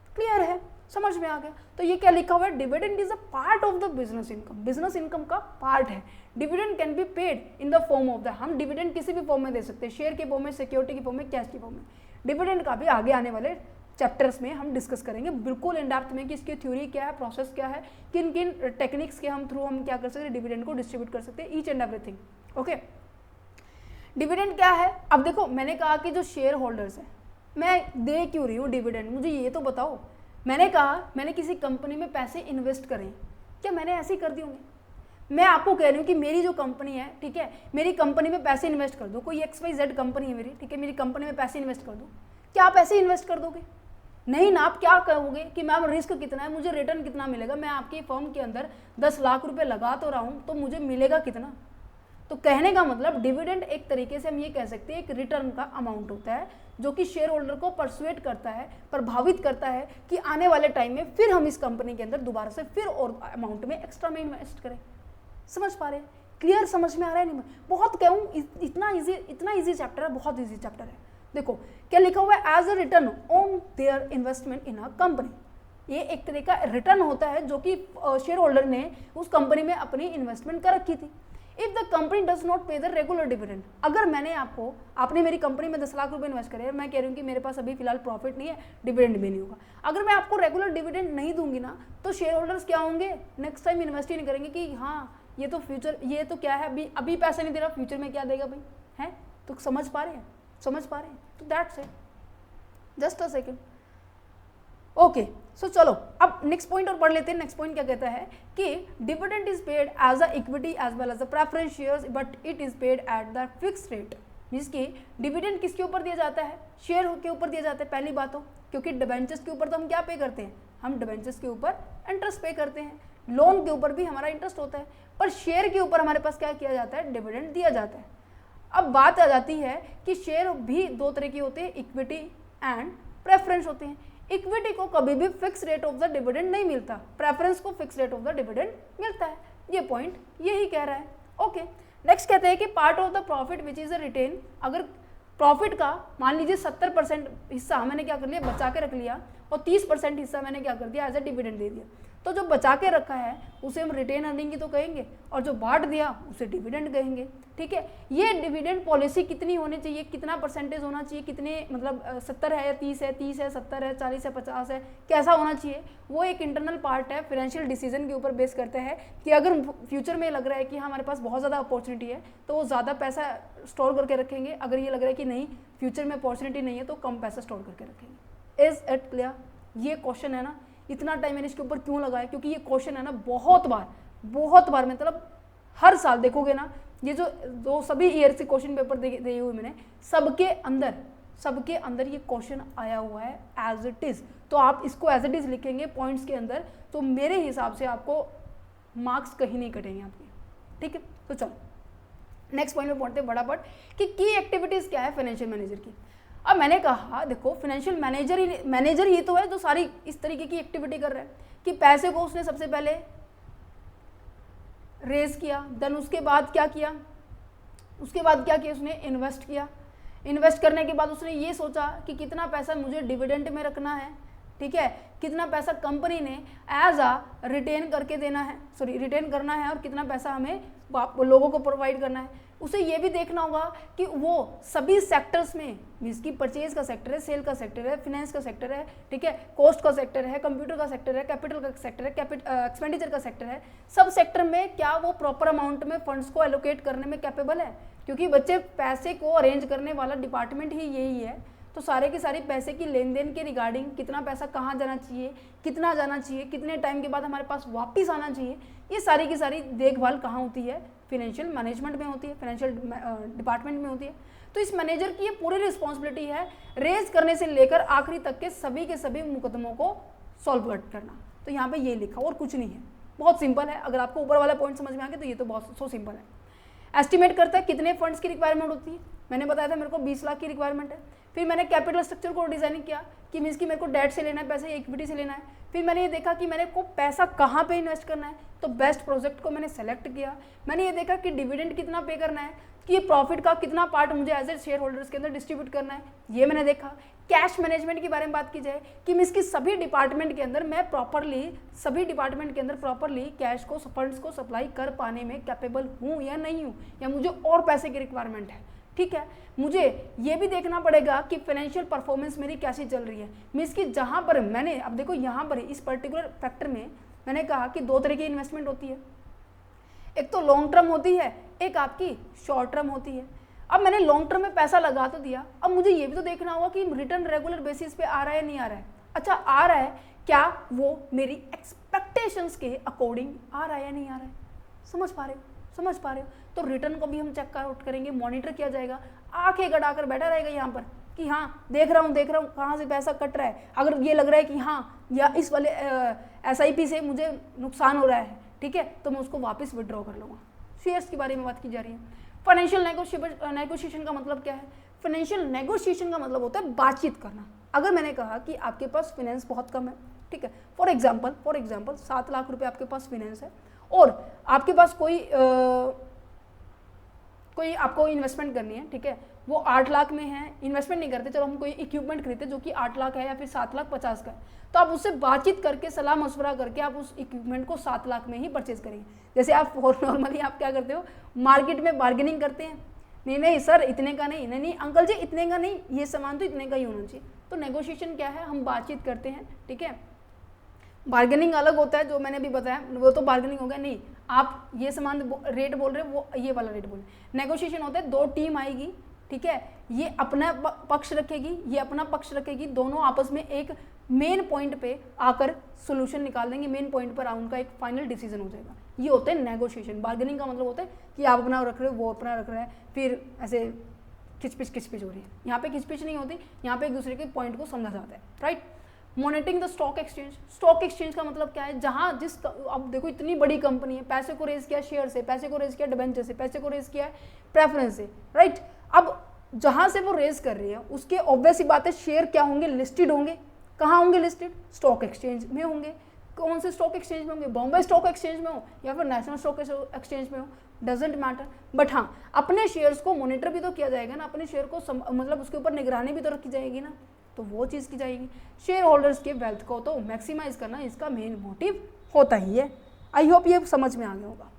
क्लियर है, समझ में आ गया। तो ये क्या लिखा हुआ है, dividend is a part of the business income, business income का पार्ट है। Dividend can be paid in the form of the, हम डिविडेंड किसी भी फॉर्म में दे सकते हैं, शेयर के फॉर्म में, सिक्योरिटी के फॉर्म में, कैश के फॉर्म में। डिविडेंड का भी आगे आने वाले चैप्टर्स में हम डिस्कस करेंगे बिल्कुल इन डेप्थ में कि इसकी थ्योरी क्या है, प्रोसेस क्या है, किन किन टेक्निक्स के हम थ्रू हम क्या कर सकते हैं, डिविडेंड को डिस्ट्रीब्यूट कर सकते हैं, each and everything. Okay, dividend क्या है। अब देखो, मैंने कहा कि जो शेयर होल्डर्स हैं, मैं दे क्यों रही हूँ डिविडेंड, मुझे ये तो बताओ। मैंने कहा मैंने किसी कंपनी में पैसे इन्वेस्ट करें, क्या मैंने ऐसे ही कर दिए होंगे? मैं आपको कह रही हूँ कि मेरी जो कंपनी है, ठीक है, मेरी कंपनी में पैसे इन्वेस्ट कर दो, कोई XYZ कंपनी है मेरी, ठीक है, मेरी कंपनी में पैसे इन्वेस्ट कर दो, क्या आप ऐसे इन्वेस्ट कर दोगे? नहीं ना, आप क्या कहोगे कि मैम रिस्क कितना है, मुझे रिटर्न कितना मिलेगा, मैं आपकी फर्म के अंदर 10 लाख रुपए लगा तो रहा हूँ, तो मुझे मिलेगा कितना? तो कहने का मतलब डिविडेंड एक तरीके से हम ये कह सकते हैं एक रिटर्न का अमाउंट होता है जो कि शेयर होल्डर को परसुएट करता है, प्रभावित करता है कि आने वाले टाइम में फिर हम इस कंपनी के अंदर दोबारा से फिर और अमाउंट में एक्स्ट्रा में इन्वेस्ट करें। समझ पा रहे हैं? क्लियर, समझ में आ रहा है? नहीं बहुत कहूँ, इतना इजी चैप्टर है, बहुत इजी चैप्टर है। देखो क्या लिखा हुआ है, as a return on their investment in a company. ये एक तरह का रिटर्न होता है जो कि शेयर होल्डर ने उस कंपनी में अपनी इन्वेस्टमेंट कर रखी थी। If the company does not पे द रेगुलर डिविडेंड, अगर आपने मेरी कंपनी में 10 लाख रुपए इन्वेस्ट करे, मैं कह रही हूँ कि मेरे पास अभी फिलहाल प्रॉफिट नहीं है, डिविडेंड भी नहीं होगा, अगर मैं आपको रेगुलर डिविडेंड नहीं दूंगी ना, तो शेयर होल्डर्स क्या होंगे, नेक्स्ट टाइम इन्वेस्ट ही नहीं करेंगे कि हाँ ये तो फ्यूचर, ये तो क्या है, अभी पैसा नहीं दे रहा, फ्यूचर में क्या देगा भाई, है? तो समझ पा रहे हैं? तो that's it, just a second. Okay, so चलो अब नेक्स्ट पॉइंट और पढ़ लेते हैं। नेक्स्ट पॉइंट क्या कहता है कि dividend is paid as a equity as well as a preference shares but it is paid at the fixed rate. जिसकी डिविडेंड किसके ऊपर दिया जाता है, शेयर के ऊपर दिया जाता है पहली बात तो, क्योंकि डिबेंचर्स के ऊपर तो हम क्या पे करते हैं, हम डिबेंचर्स के ऊपर इंटरेस्ट पे करते हैं, लोन के ऊपर भी हमारा इंटरेस्ट होता है, पर शेयर के ऊपर हमारे पास क्या किया जाता है, डिविडेंड दिया जाता है। अब बात आ जाती है कि शेयर भी दो तरह के होते हैं, इक्विटी एंड प्रेफरेंस होते हैं। इक्विटी को कभी भी fix rate of the dividend नहीं मिलता, प्रेफरेंस को fix rate of the dividend मिलता है। ये पॉइंट यही कह रहा है। ओके, नेक्स्ट कहते हैं कि part of the profit which is a retain, अगर प्रॉफिट का मान लीजिए 70% हिस्सा मैंने क्या कर लिया, बचा के रख लिया, और 30% हिस्सा मैंने क्या कर दिया, एज अ डिविडेंड दे दिया, तो जो बचा के रखा है उसे हम रिटेन अर्निंग ही तो कहेंगे, और जो बांट दिया उसे डिविडेंड कहेंगे। ठीक है, ये डिविडेंड पॉलिसी कितनी होनी चाहिए, कितना परसेंटेज होना चाहिए, कितने मतलब 70 है या 30 है, 30 है, 70 है, 40 है, 50 है, कैसा होना चाहिए, वो एक इंटरनल पार्ट है, फाइनेंशियल डिसीजन के ऊपर बेस करते हैं कि अगर फ्यूचर में लग रहा है कि हमारे पास बहुत ज़्यादा अपॉर्चुनिटी है तो वो ज़्यादा पैसा स्टोर करके रखेंगे, अगर ये लग रहा है कि नहीं फ्यूचर में अपॉर्चुनिटी नहीं है तो कम पैसा स्टोर करके रखेंगे। Is it clear? ये क्वेश्चन है ना, इतना टाइम मैंने इसके ऊपर क्यों लगाया, क्योंकि ये क्वेश्चन है ना बहुत बार मतलब हर साल देखोगे ना, ये जो सभी ईयर से क्वेश्चन पेपर दिए हुए मैंने, सबके अंदर ये क्वेश्चन आया हुआ है एज इट इज। तो आप इसको एज इट इज लिखेंगे पॉइंट्स के अंदर, तो मेरे हिसाब से आपको मार्क्स कहीं नहीं कटेंगे आपके। ठीक है, तो चलो नेक्स्ट पॉइंट में पढ़ते हैं फटाफट कि की एक्टिविटीज क्या है फाइनेंशियल मैनेजर की। अब मैंने कहा देखो फाइनेंशियल मैनेजर ही तो है जो सारी इस तरीके की एक्टिविटी कर रहा है कि पैसे को उसने सबसे पहले रेज किया, देन उसके बाद क्या किया, उसने इन्वेस्ट किया, इन्वेस्ट करने के बाद उसने ये सोचा कि कितना पैसा मुझे डिविडेंड में रखना है, ठीक है, कितना पैसा कंपनी ने एज आ रिटेन करना है और कितना पैसा हमें लोगों को प्रोवाइड करना है। उसे ये भी देखना होगा कि वो सभी सेक्टर्स में, जिसकी परचेज का सेक्टर है, सेल का सेक्टर है, फाइनेंस का सेक्टर है, ठीक है, कॉस्ट का सेक्टर है, कंप्यूटर का सेक्टर है, कैपिटल का सेक्टर है, एक्सपेंडिचर का सेक्टर है, सब सेक्टर में क्या वो प्रॉपर अमाउंट में फंड्स को एलोकेट करने में कैपेबल है, क्योंकि बच्चे पैसे को अरेंज करने वाला डिपार्टमेंट ही यही है। तो सारे के सारे पैसे की लेन देन के रिगार्डिंग कितना पैसा कहाँ जाना चाहिए, कितने टाइम के बाद हमारे पास वापस आना चाहिए, ये सारी की सारी देखभाल कहाँ होती है, फाइनेंशियल मैनेजमेंट में होती है, फाइनेंशियल डिपार्टमेंट में होती है। तो इस मैनेजर की ये पूरी रिस्पॉन्सिबिलिटी है रेज करने से लेकर आखिरी तक के सभी मुकदमों को सॉल्व करना। तो यहाँ पे ये लिखा और कुछ नहीं है, बहुत सिंपल है। अगर आपको ऊपर वाला पॉइंट समझ में आ गया तो ये तो बहुत सो सिंपल है। एस्टिमेट करता है कितने फंड्स की रिक्वायरमेंट होती है, मैंने बताया था मेरे को 20 लाख की रिक्वायरमेंट है। फिर मैंने कैपिटल स्ट्रक्चर को डिजाइन किया कि मीन्स कि मेरे को डेट से लेना है पैसा या इक्विटी से लेना है। फिर मैंने ये देखा कि मेरे को पैसा कहाँ पे इन्वेस्ट करना है, तो बेस्ट प्रोजेक्ट को मैंने सेलेक्ट किया। मैंने ये देखा कि डिविडेंड कितना पे करना है, कि ये प्रॉफिट का कितना पार्ट मुझे एज ए शेयर होल्डर्स के अंदर डिस्ट्रीब्यूट करना है, ये मैंने देखा। कैश मैनेजमेंट के बारे में बात की जाए कि मीन्स कि सभी डिपार्टमेंट के अंदर मैं प्रॉपरली कैश को, फंड्स को सप्लाई कर पाने में कैपेबल हूँ या नहीं हूँ, या मुझे और पैसे की रिक्वायरमेंट है। ठीक है, मुझे ये भी देखना पड़ेगा कि फाइनेंशियल परफॉर्मेंस मेरी कैसी चल रही है। मीन्स कि जहाँ पर मैंने, अब देखो यहाँ पर इस पर्टिकुलर फैक्टर में मैंने कहा कि दो तरह की इन्वेस्टमेंट होती है, एक तो लॉन्ग टर्म होती है, एक आपकी शॉर्ट टर्म होती है। अब मैंने लॉन्ग टर्म में पैसा लगा तो दिया, अब मुझे ये भी तो देखना होगा कि रिटर्न रेगुलर बेसिस पे आ रहा है नहीं आ रहा है। अच्छा आ रहा है, क्या वो मेरी एक्सपेक्टेशंस के अकॉर्डिंग आ रहा है या नहीं आ रहा है, समझ पा रहे हो। तो रिटर्न को भी हम चेक आउट करेंगे, मॉनिटर किया जाएगा। आंखें गड़ाकर बैठा रहेगा यहाँ पर कि हाँ देख रहा हूँ कहाँ से पैसा कट रहा है। अगर ये लग रहा है कि हाँ या इस वाले SIP से मुझे नुकसान हो रहा है, ठीक है, तो मैं उसको वापस विड्रॉ कर लूँगा। शेयर्स के बारे में बात की जा रही है। फाइनेंशियल नेगोशिएशन का मतलब क्या है? फाइनेंशियल नेगोशिएशन का मतलब होता है बातचीत करना। अगर मैंने कहा कि आपके पास फाइनेंस बहुत कम है, ठीक है, फॉर एग्जाम्पल 7 लाख रुपए आपके पास फाइनेंस है और आपके पास कोई आपको इन्वेस्टमेंट करनी है, ठीक है, वो 8 लाख में है, इन्वेस्टमेंट नहीं करते, चलो हम कोई इक्विपमेंट खरीदते जो कि 8 लाख है या फिर 7,50,000 का है, तो आप उससे बातचीत करके सलाह मशवरा करके आप उस इक्विपमेंट को 7 लाख में ही परचेज करेंगे। जैसे आप नॉर्मली आप क्या करते हो, मार्केट में बार्गेनिंग करते हैं, नहीं सर इतने का नहीं अंकल जी इतने का नहीं, ये सामान तो इतने का ही होना चाहिए। तो नेगोशिएशन क्या है, हम बातचीत करते हैं, ठीक है। बार्गेनिंग अलग होता है, जो मैंने अभी बताया वो तो बार्गेनिंग हो गया, नहीं आप ये सामान रेट बोल रहे हो, वो ये वाला रेट बोल रहे हैं। नेगोशिएशन होता है, 2 टीम आएगी, ठीक है, ये अपना पक्ष रखेगी, ये अपना पक्ष रखेगी, दोनों आपस में एक मेन पॉइंट पे आकर सोल्यूशन निकाल देंगे, मेन पॉइंट पर उनका एक फाइनल डिसीजन हो जाएगा। ये होता है नेगोशिएशन। बार्गेनिंग का मतलब होता है कि आप अपना रख रहे हो, वो अपना रख रहा है, फिर ऐसे खिचपिच हो रही है। यहाँ पे खिचपिच नहीं होती, यहाँ पे एक दूसरे के पॉइंट को समझा जाता है, right. Monitoring the stock exchange. Stock exchange का मतलब क्या है, जहाँ अब देखो इतनी बड़ी कंपनी है, पैसे को रेज किया शेयर से, पैसे को रेज किया डिबेंचर से, पैसे को रेज किया प्रेफरेंस से, राइट। अब जहाँ से वो रेज कर रही है उसके ऑब्वियस ही बात है शेयर क्या होंगे, लिस्टेड होंगे। कहाँ होंगे लिस्टेड? स्टॉक एक्सचेंज में होंगे। कौन से स्टॉक एक्सचेंज में होंगे? बॉम्बे स्टॉक एक्सचेंज में हो या फिर नेशनल स्टॉक एक्सचेंज में हो, डजेंट मैटर। बट हाँ, अपने शेयर्स को मॉनिटर भी तो किया जाएगा ना, अपने शेयर को मतलब उसके ऊपर निगरानी भी तो रखी जाएगी ना, तो वो चीज़ की जाएगी। शेयर होल्डर्स के वेल्थ को तो मैक्सिमाइज करना इसका मेन मोटिव होता ही है। आई होप ये समझ में आ गया होगा,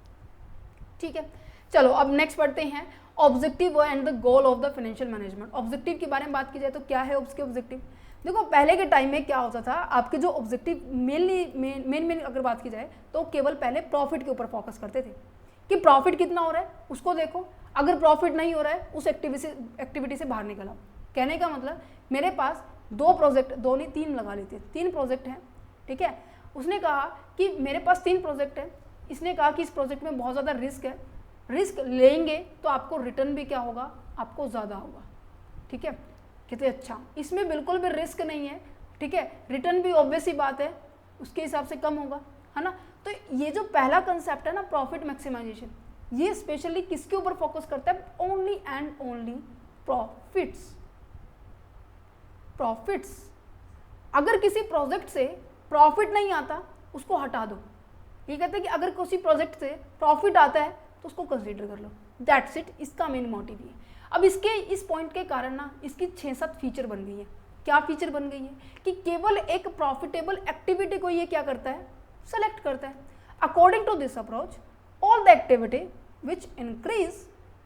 ठीक है। चलो अब नेक्स्ट पढ़ते हैं, objective and the goal of the financial management. Objective के बारे में बात की जाए तो क्या है उसके ऑब्जेक्टिव? देखो पहले के टाइम में क्या होता था, आपके जो ऑब्जेक्टिव मेन अगर बात की जाए तो केवल पहले प्रॉफिट के ऊपर फोकस करते थे कि प्रॉफिट कितना हो रहा है उसको देखो, अगर प्रॉफिट नहीं हो रहा है उस एक्टिविटी से बाहर निकल आओ। कहने का मतलब मेरे पास 2 प्रोजेक्ट, 2 नहीं 3 लगा लेते, 3 प्रोजेक्ट हैं, ठीक है। उसने कहा कि मेरे पास 3 प्रोजेक्ट है, इसने कहा कि इस प्रोजेक्ट में बहुत ज़्यादा रिस्क है, रिस्क लेंगे तो आपको रिटर्न भी क्या होगा, आपको ज़्यादा होगा, ठीक है। कितने अच्छा, इसमें बिल्कुल भी रिस्क नहीं है, ठीक है, रिटर्न भी ऑब्वियस ही बात है उसके हिसाब से कम होगा, है ना। तो ये जो पहला कंसेप्ट है ना प्रॉफिट मैक्सिमाइजेशन, ये स्पेशली किसके ऊपर फोकस करता है? Only and only profits. अगर किसी प्रोजेक्ट से प्रॉफिट नहीं आता उसको हटा दो। ये कहते हैं कि अगर किसी प्रोजेक्ट से प्रॉफिट आता है तो उसको कंसीडर कर लो, दैट्स इट। इसका मेन मोटिव है। अब इस पॉइंट के कारण ना इसकी 6-7 फीचर बन गई है। क्या फीचर बन गई है कि केवल एक प्रॉफिटेबल एक्टिविटी को ये क्या करता है, सेलेक्ट करता है। According to this approach all the activity which increase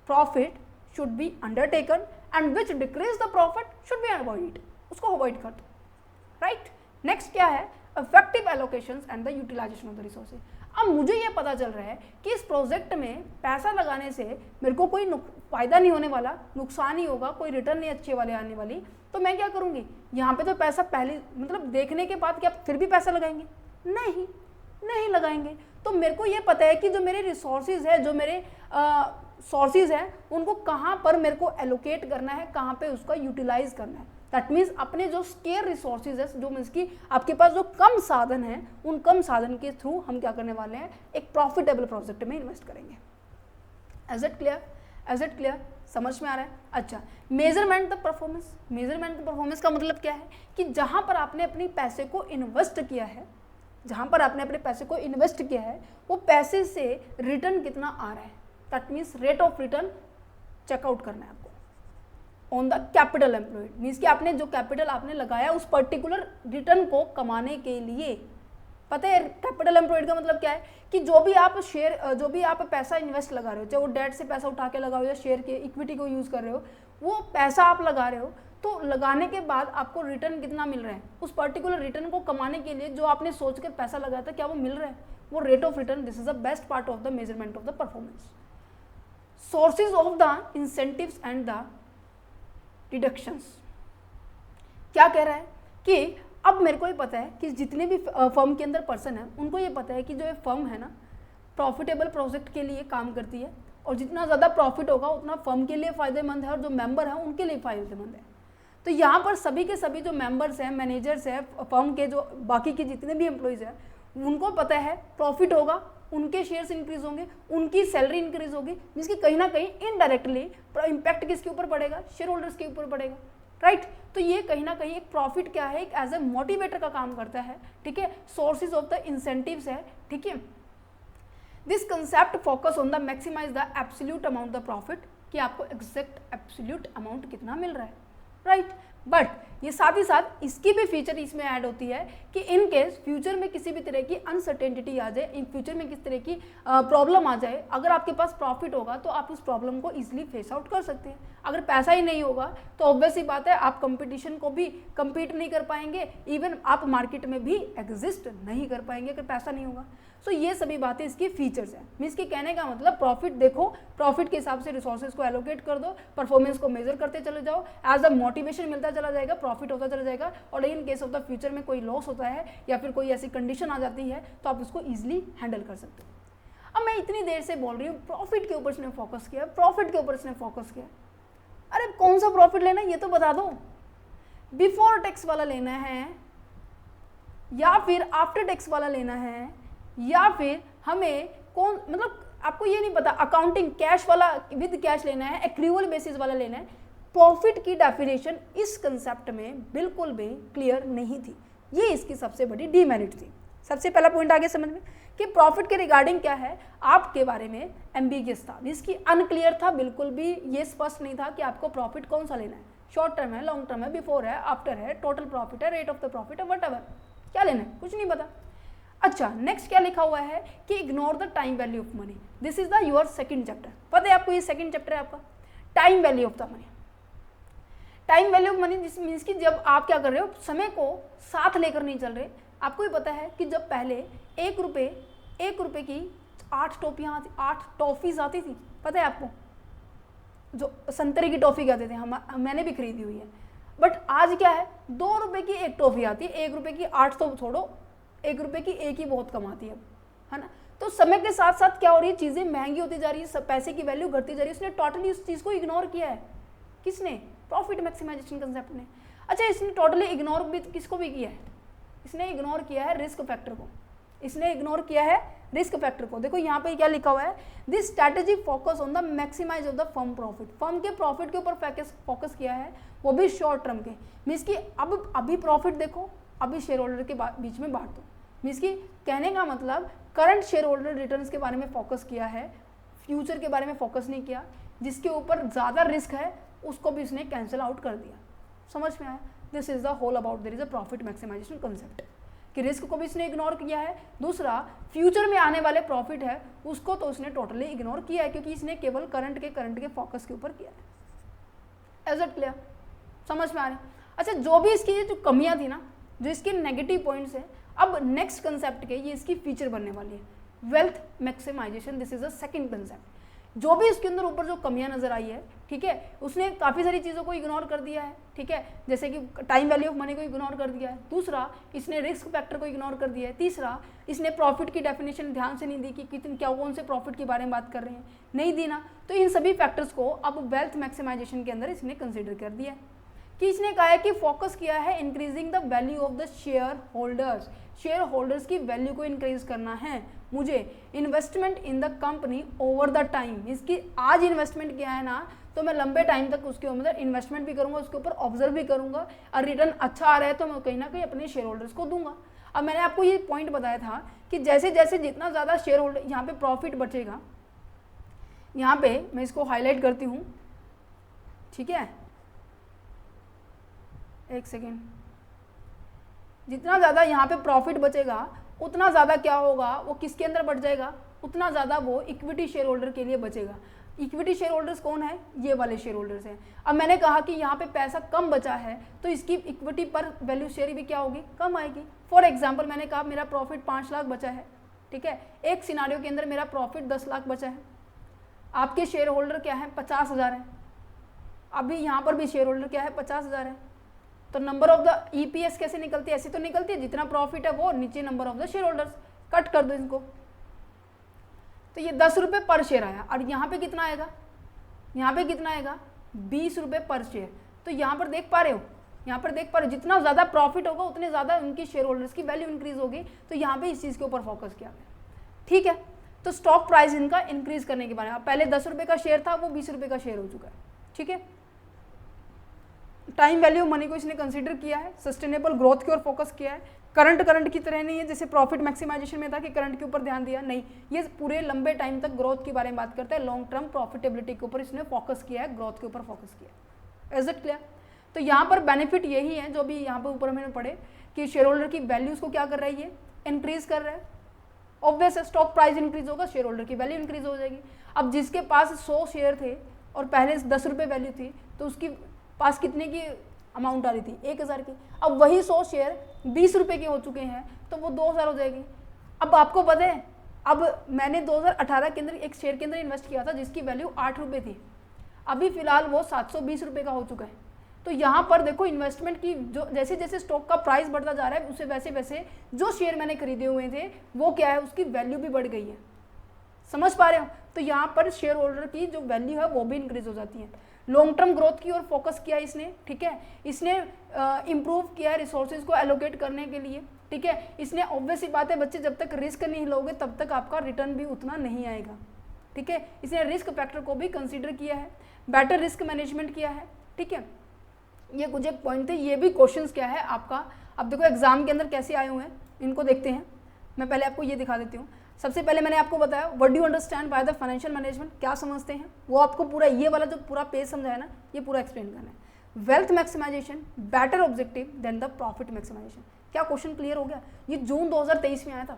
profit should be undertaken and which decrease the profit should be avoid. उसको अवॉइड कर दो, राइट। नेक्स्ट क्या है, effective allocations and the utilization of the resources. अब मुझे ये पता चल रहा है कि इस प्रोजेक्ट में पैसा लगाने से मेरे को कोई फायदा नहीं होने वाला, नुकसान ही होगा, कोई रिटर्न नहीं अच्छे वाले आने वाली, तो मैं क्या करूँगी, यहाँ पे तो पैसा पहले मतलब देखने के बाद क्या फिर भी पैसा लगाएंगे? नहीं लगाएंगे। तो मेरे को ये पता है कि जो मेरे रिसोर्सेज है, जो मेरे सोर्सेज हैं, उनको कहाँ पर मेरे को एलोकेट करना है, कहाँ पे उसका यूटिलाइज करना है। दैट मीन्स अपने जो स्केयर रिसोर्सेज है, जो मीन्स कि आपके पास जो कम साधन है, उन कम साधन के थ्रू हम क्या करने वाले हैं, एक प्रॉफिटेबल प्रोजेक्ट में इन्वेस्ट करेंगे। Is it clear? समझ में आ रहा है? अच्छा, मेजरमेंट द परफॉर्मेंस का मतलब क्या है कि जहाँ पर आपने अपने पैसे को इन्वेस्ट किया है, वो पैसे से रिटर्न कितना आ रहा है, that means rate of return check out करना है आपको on the capital employed. Means कि आपने जो कैपिटल आपने लगाया उस पर्टिकुलर रिटर्न को कमाने के लिए, पता है कैपिटल एम्प्लॉयड का मतलब क्या है कि जो भी आप पैसा इन्वेस्ट लगा रहे हो, चाहे वो डेट से पैसा उठा के लगाओ या शेयर के इक्विटी को यूज़ कर रहे हो, वो पैसा आप लगा रहे हो, तो लगाने के बाद आपको रिटर्न कितना मिल रहा है, उस पर्टिकुलर रिटर्न को कमाने के लिए जो आपने सोच कर पैसा लगाया था क्या वो मिल रहा है, वो rate of return. This is the best part of the measurement of the performance. Sources of the incentives and the deductions. क्या कह रहा है कि अब मेरे को ये पता है कि जितने भी फर्म के अंदर पर्सन है उनको ये पता है कि जो ये फर्म है ना प्रॉफिटेबल प्रोजेक्ट के लिए काम करती है, और जितना ज़्यादा प्रॉफिट होगा उतना फर्म के लिए फ़ायदेमंद है और जो मेंबर हैं उनके लिए फ़ायदेमंद है। तो यहाँ पर सभी के सभी जो मेंबर्स हैं, मैनेजर्स हैं, फर्म के जो बाकी के जितने भी एम्प्लॉयज़ हैं, उनको पता है प्रॉफिट होगा उनके शेयर्स इंक्रीज होंगे, उनकी सैलरी इंक्रीज होगी, जिसकी कहीं ना कहीं इनडायरेक्टली इम्पैक्ट किसके ऊपर पड़ेगा, शेयर होल्डर्स के ऊपर पड़ेगा, राइट। तो ये कहीं ना कहीं एक प्रॉफिट क्या है, एक एज ए मोटिवेटर का काम करता है, ठीक है, सोर्सेज ऑफ द इंसेंटिव्स है, ठीक है। This concept focus on the maximize the absolute amount the profit, कि आपको एग्जैक्ट एब्सोल्यूट अमाउंट कितना मिल रहा है, राइट। बट ये साथ ही साथ इसकी भी फीचर इसमें ऐड होती है कि इन केस फ्यूचर में किसी भी तरह की अनसर्टेनिटी आ जाए, इन फ्यूचर में किस तरह की प्रॉब्लम आ जाए, अगर आपके पास प्रॉफिट होगा तो आप उस प्रॉब्लम को इजीली फेस आउट कर सकते हैं। अगर पैसा ही नहीं होगा तो ऑब्वियस ही बात है आप कंपटीशन को भी कम्पीट नहीं कर पाएंगे, इवन आप मार्केट में भी एग्जिस्ट नहीं कर पाएंगे अगर पैसा नहीं होगा। सो ये सभी बातें इसकी फीचर्स हैं। मीन्स के कहने का मतलब प्रॉफिट देखो, प्रॉफिट के हिसाब से रिसोर्सेज को एलोकेट कर दो, परफॉर्मेंस को मेजर करते चले जाओ, एज अ मोटिवेशन मिलता चला जाएगा, प्रॉफिट होता चला जाएगा, और in case of the future में कोई लॉस होता है या फिर कोई ऐसी कंडीशन आ जाती है तो आप उसको ईजिली हैंडल कर सकते हो। अब मैं इतनी देर से बोल रही हूँ प्रॉफिट के ऊपर इसने फोकस किया, प्रॉफिट के ऊपर इसने फोकस किया, अरे कौन सा प्रॉफिट लेना है ये तो बता दो, बिफोर टैक्स वाला लेना है या फिर आफ्टर टैक्स वाला लेना है, या फिर हमें कौन, मतलब आपको ये नहीं पता अकाउंटिंग कैश वाला विद कैश लेना है, एक्रूअल बेसिस वाला लेना है। प्रॉफिट की डेफिनेशन इस कंसेप्ट में बिल्कुल भी क्लियर नहीं थी, ये इसकी सबसे बड़ी डीमेरिट थी। सबसे पहला पॉइंट आगे समझ में कि प्रॉफिट के रिगार्डिंग क्या है, आपके बारे में एम्बिगियस था, इसकी अनक्लियर था, बिल्कुल भी ये स्पष्ट नहीं था कि आपको प्रॉफिट कौन सा लेना है, शॉर्ट टर्म है, लॉन्ग टर्म है, बिफोर है, आफ्टर है, टोटल प्रॉफिट है, रेट ऑफ द प्रॉफिट है, वटएवर क्या लेना है, कुछ नहीं पता। अच्छा, नेक्स्ट क्या लिखा हुआ है कि ignore the time value of money, this is the your second chapter. पता है आपको ये सेकंड चैप्टर है आपका, time value of the money. Time value of money this means कि जब आप क्या कर रहे हो, समय को साथ लेकर नहीं चल रहे। आपको ये पता है कि जब पहले एक रुपये की 8 टॉफियाँ 8 टॉफीज आती थी, पता है आपको, जो संतरे की टॉफी कहते थे, मैंने भी खरीदी हुई है। बट आज क्या है, 2 रुपये की एक टॉफी आती है, 1 रुपये की 8 तो छोड़ो, 1 रुपये की एक ही बहुत कम आती है ना। तो समय के साथ साथ क्या हो रही है, चीज़ें महंगी होती जा रही है, पैसे की वैल्यू घटती जा रही है। उसने टोटली उस चीज़ को इग्नोर किया है, किसने, प्रॉफिट मैक्सिमाइजेशन कंसेप्ट ने। अच्छा, इसने टोटली इग्नोर भी किसको भी किया है, इसने इग्नोर किया है रिस्क फैक्टर को, इसने इग्नोर किया है रिस्क फैक्टर को। देखो यहाँ पे क्या लिखा हुआ है, this strategy focus on the maximize of the firm profit, firm के प्रॉफिट के ऊपर फोकस किया है, वो भी शॉर्ट टर्म के। मीन्स कि अब अभी प्रॉफिट देखो, अभी शेयर होल्डर के बीच में बांट दो। मीन्स कि कहने का मतलब करंट शेयर होल्डर रिटर्न्स के बारे में फोकस किया है, फ्यूचर के बारे में फोकस नहीं किया, जिसके ऊपर ज़्यादा रिस्क है उसको भी उसने कैंसिल आउट कर दिया। समझ में आया, this is the whole about there is a profit maximization concept, कि रिस्क को भी इसने इग्नोर किया है, दूसरा फ्यूचर में आने वाले प्रॉफिट है उसको तो उसने टोटली इग्नोर किया है, क्योंकि इसने केवल करंट के फोकस के ऊपर किया है। इज इट क्लियर, समझ में आ रहा है। अच्छा, जो भी इसकी जो कमियां थी ना, जो इसके नेगेटिव पॉइंट्स है, अब नेक्स्ट कंसेप्ट के ये इसकी फीचर बनने वाली है, wealth maximization, this is a second concept. जो भी इसके अंदर ऊपर जो कमियां नजर आई है, ठीक है, उसने काफ़ी सारी चीज़ों को इग्नोर कर दिया है, ठीक है, जैसे कि टाइम वैल्यू ऑफ मनी को इग्नोर कर दिया है, दूसरा इसने रिस्क फैक्टर को इग्नोर कर दिया है, तीसरा इसने प्रॉफिट की डेफिनेशन ध्यान से नहीं दी कि कितने क्या कौन से प्रॉफिट के बारे में बात कर रहे हैं, नहीं दी ना। तो इन सभी फैक्टर्स को अब वेल्थ मैक्सिमाइजेशन के अंदर इसने कंसिडर कर दिया है, कि इसने कहा है कि फोकस किया है increasing the value of the share holders, share holders की वैल्यू को इंक्रीज करना है मुझे, investment in the company over the time. इसकी आज इन्वेस्टमेंट किया है ना, तो मैं लंबे टाइम तक उसके अंदर इन्वेस्टमेंट भी करूंगा, उसके ऊपर ऑब्जर्व भी करूंगा, और रिटर्न अच्छा आ रहा है तो मैं कहीं ना कहीं अपने शेयर होल्डर्स को दूंगा। अब मैंने आपको ये पॉइंट बताया था कि जैसे जैसे जितना ज़्यादा शेयर होल्डर यहाँ पे प्रॉफिट बचेगा, यहाँ पे मैं इसको हाईलाइट करती हूँ, ठीक है, एक सेकेंड, जितना ज़्यादा यहाँ पे प्रॉफिट बचेगा उतना ज़्यादा क्या होगा, वो किसके अंदर बढ़ जाएगा, उतना ज़्यादा वो इक्विटी शेयर होल्डर के लिए बचेगा। इक्विटी शेयर होल्डर्स कौन है, ये वाले शेयर होल्डर्स हैं। अब मैंने कहा कि यहाँ पे पैसा कम बचा है तो इसकी इक्विटी पर वैल्यू शेयर भी क्या होगी, कम आएगी। फॉर एग्जाम्पल मैंने कहा मेरा प्रॉफिट 5 लाख बचा है, ठीक है, एक सिनारियो के अंदर मेरा प्रॉफिट 10 लाख बचा है, आपके शेयर होल्डर क्या है 50,000 है, अभी यहाँ पर भी शेयर होल्डर क्या है 50,000 है, तो नंबर ऑफ द ईपीएस कैसे निकलती है, ऐसी तो निकलती है जितना प्रॉफिट है वो नीचे number of the share holders, cut कर दो इनको, तो ये 10 रुपये पर शेयर आया। और यहाँ पे कितना आएगा, यहाँ पे कितना आएगा 20 रुपये पर शेयर। तो यहाँ पर देख पा रहे हो, यहाँ पर देख पा रहे हो, जितना ज़्यादा प्रॉफिट होगा उतने ज़्यादा उनकी शेयर होल्डर्स की वैल्यू इंक्रीज होगी। तो यहाँ पे इस चीज़ के ऊपर फोकस किया गया, ठीक है। तो स्टॉक प्राइस इनका इंक्रीज करने के बारे में, पहले 10 रुपये का शेयर था वो 20 रुपये का शेयर हो चुका है, ठीक है। टाइम वैल्यू मनी को इसने कंसीडर किया है, सस्टेनेबल ग्रोथ की ओर फोकस किया है, करंट की तरह नहीं है जैसे प्रॉफिट मैक्सिमाइजेशन में था कि करंट के ऊपर ध्यान दिया, नहीं, ये पूरे लंबे टाइम तक ग्रोथ के बारे में बात करता है, लॉन्ग टर्म प्रॉफिटेबिलिटी के ऊपर इसने फोकस किया है, ग्रोथ के ऊपर फोकस किया है। Is it clear? तो यहाँ पर बेनिफिट यही है जो भी यहाँ पर ऊपर मैंने पढ़े कि शेयर होल्डर की वैल्यूज को क्या कर रहा है, ये इंक्रीज कर रहा है। ऑब्वियस है, स्टॉक प्राइस इंक्रीज होगा, शेयर होल्डर की वैल्यू इंक्रीज हो जाएगी। अब जिसके पास 100 शेयर थे और पहले 10 रुपये वैल्यू थी तो उसकी पास कितने की अमाउंट आ रही थी, 1000 की। अब वही 100 शेयर 20 रुपये के हो चुके हैं तो वो 2000 हो जाएगी। अब आपको पता है, अब मैंने 2018 के अंदर एक शेयर के अंदर इन्वेस्ट किया था जिसकी वैल्यू 8 रुपये थी, अभी फिलहाल वो 720 रुपये का हो चुका है। तो यहाँ पर देखो इन्वेस्टमेंट की जो जैसे जैसे स्टॉक का प्राइस बढ़ता जा रहा है उसे वैसे वैसे जो शेयर मैंने खरीदे हुए थे वो क्या है, उसकी वैल्यू भी बढ़ गई है। समझ पा रहे हो? तो यहाँ पर शेयर होल्डर की जो वैल्यू है वो भी इंक्रीज हो जाती है। लॉन्ग टर्म ग्रोथ की ओर फोकस किया इसने, ठीक है। इसने इम्प्रूव किया है रिसोर्सेज को एलोकेट करने के लिए, ठीक है। इसने ऑब्वियस सी बात है बच्चे, जब तक रिस्क नहीं लोगे तब तक आपका रिटर्न भी उतना नहीं आएगा, ठीक है। इसने रिस्क फैक्टर को भी कंसीडर किया है, बेटर रिस्क मैनेजमेंट किया है, ठीक है। ये कुछ एक पॉइंट थे, ये भी क्वेश्चंस क्या है आपका। अब देखो एग्जाम के अंदर कैसे आए हुए हैं इनको देखते हैं। मैं पहले आपको ये दिखा देती हूँ। सबसे पहले मैंने आपको बताया what do you understand by the financial management, क्या समझते हैं, वो आपको पूरा ये वाला जो पूरा पेज समझाया ना ये पूरा एक्सप्लेन करना है। Wealth maximization better objective than the profit maximization. क्या क्वेश्चन क्लियर हो गया? ये जून 2023 में आया था,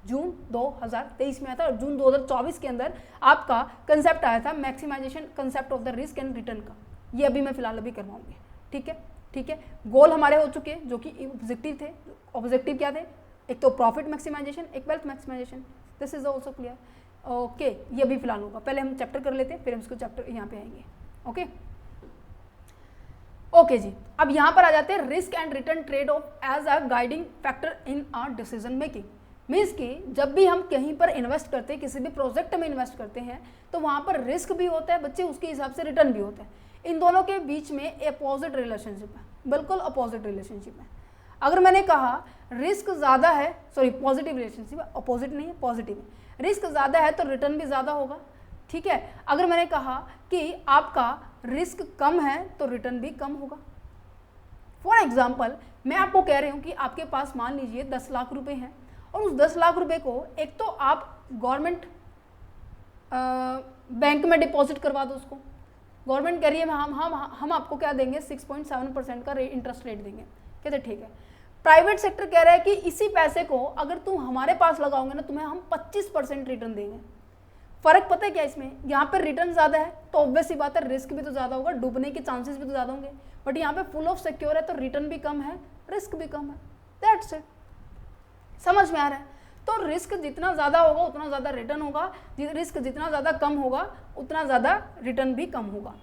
जून 2023 में आया था और जून 2024 के अंदर आपका कंसेप्ट आया था maximization concept of the risk and return का। ये अभी मैं फिलहाल अभी करवाऊंगी, ठीक है, ठीक है। गोल हमारे हो चुके हैं जो कि ऑब्जेक्टिव थे। ऑब्जेक्टिव क्या थे? एक तो प्रॉफिट मैक्सिमाइजेशन, एक wealth maximization. This is also clear. Okay, ये अभी फिलहाल होगा, पहले हम चैप्टर कर लेते हैं फिर हम इसको चैप्टर यहाँ पे आएंगे। ओके ओके जी, अब यहाँ पर आ जाते हैं risk and return trade off as a guiding factor in our decision making. Means कि जब भी हम कहीं पर इन्वेस्ट करते हैं, किसी भी प्रोजेक्ट में इन्वेस्ट करते हैं तो वहाँ पर रिस्क भी होता है बच्चे, उसके हिसाब से रिटर्न भी होता है। इन दोनों के बीच में अपोजिट रिलेशनशिप है, बिल्कुल अपोजिट रिलेशनशिप है। अगर मैंने कहा रिस्क ज़्यादा है, सॉरी पॉजिटिव रिलेशनशिप है, अपोजिट नहीं है पॉजिटिव है, रिस्क ज़्यादा है तो रिटर्न भी ज़्यादा होगा, ठीक है। अगर मैंने कहा कि आपका रिस्क कम है तो रिटर्न भी कम होगा। फॉर एग्जाम्पल मैं आपको कह रही हूँ कि आपके पास मान लीजिए 10 लाख रुपए हैं और उस 10 लाख रुपए को एक तो आप गवर्नमेंट बैंक में डिपॉजिट करवा दो उसको। गवर्नमेंट कह रही है हम आपको क्या देंगे 6.7% का इंटरेस्ट रेट देंगे, कहते ठीक है। प्राइवेट सेक्टर कह रहा है कि इसी पैसे को अगर तुम हमारे पास लगाओगे ना तुम्हें हम 25% रिटर्न देंगे। फर्क पता है क्या इसमें? यहाँ पर रिटर्न ज़्यादा है तो ऑब्वियस सी बात है रिस्क भी तो ज़्यादा होगा, डूबने के चांसेस भी तो ज़्यादा होंगे। बट यहाँ पे फुल ऑफ सिक्योर है तो रिटर्न भी कम है, रिस्क भी कम है। That's it. समझ में आ रहा है? तो रिस्क जितना ज़्यादा होगा उतना ज़्यादा रिटर्न होगा, रिस्क जितना ज़्यादा कम होगा उतना ज़्यादा रिटर्न भी कम होगा,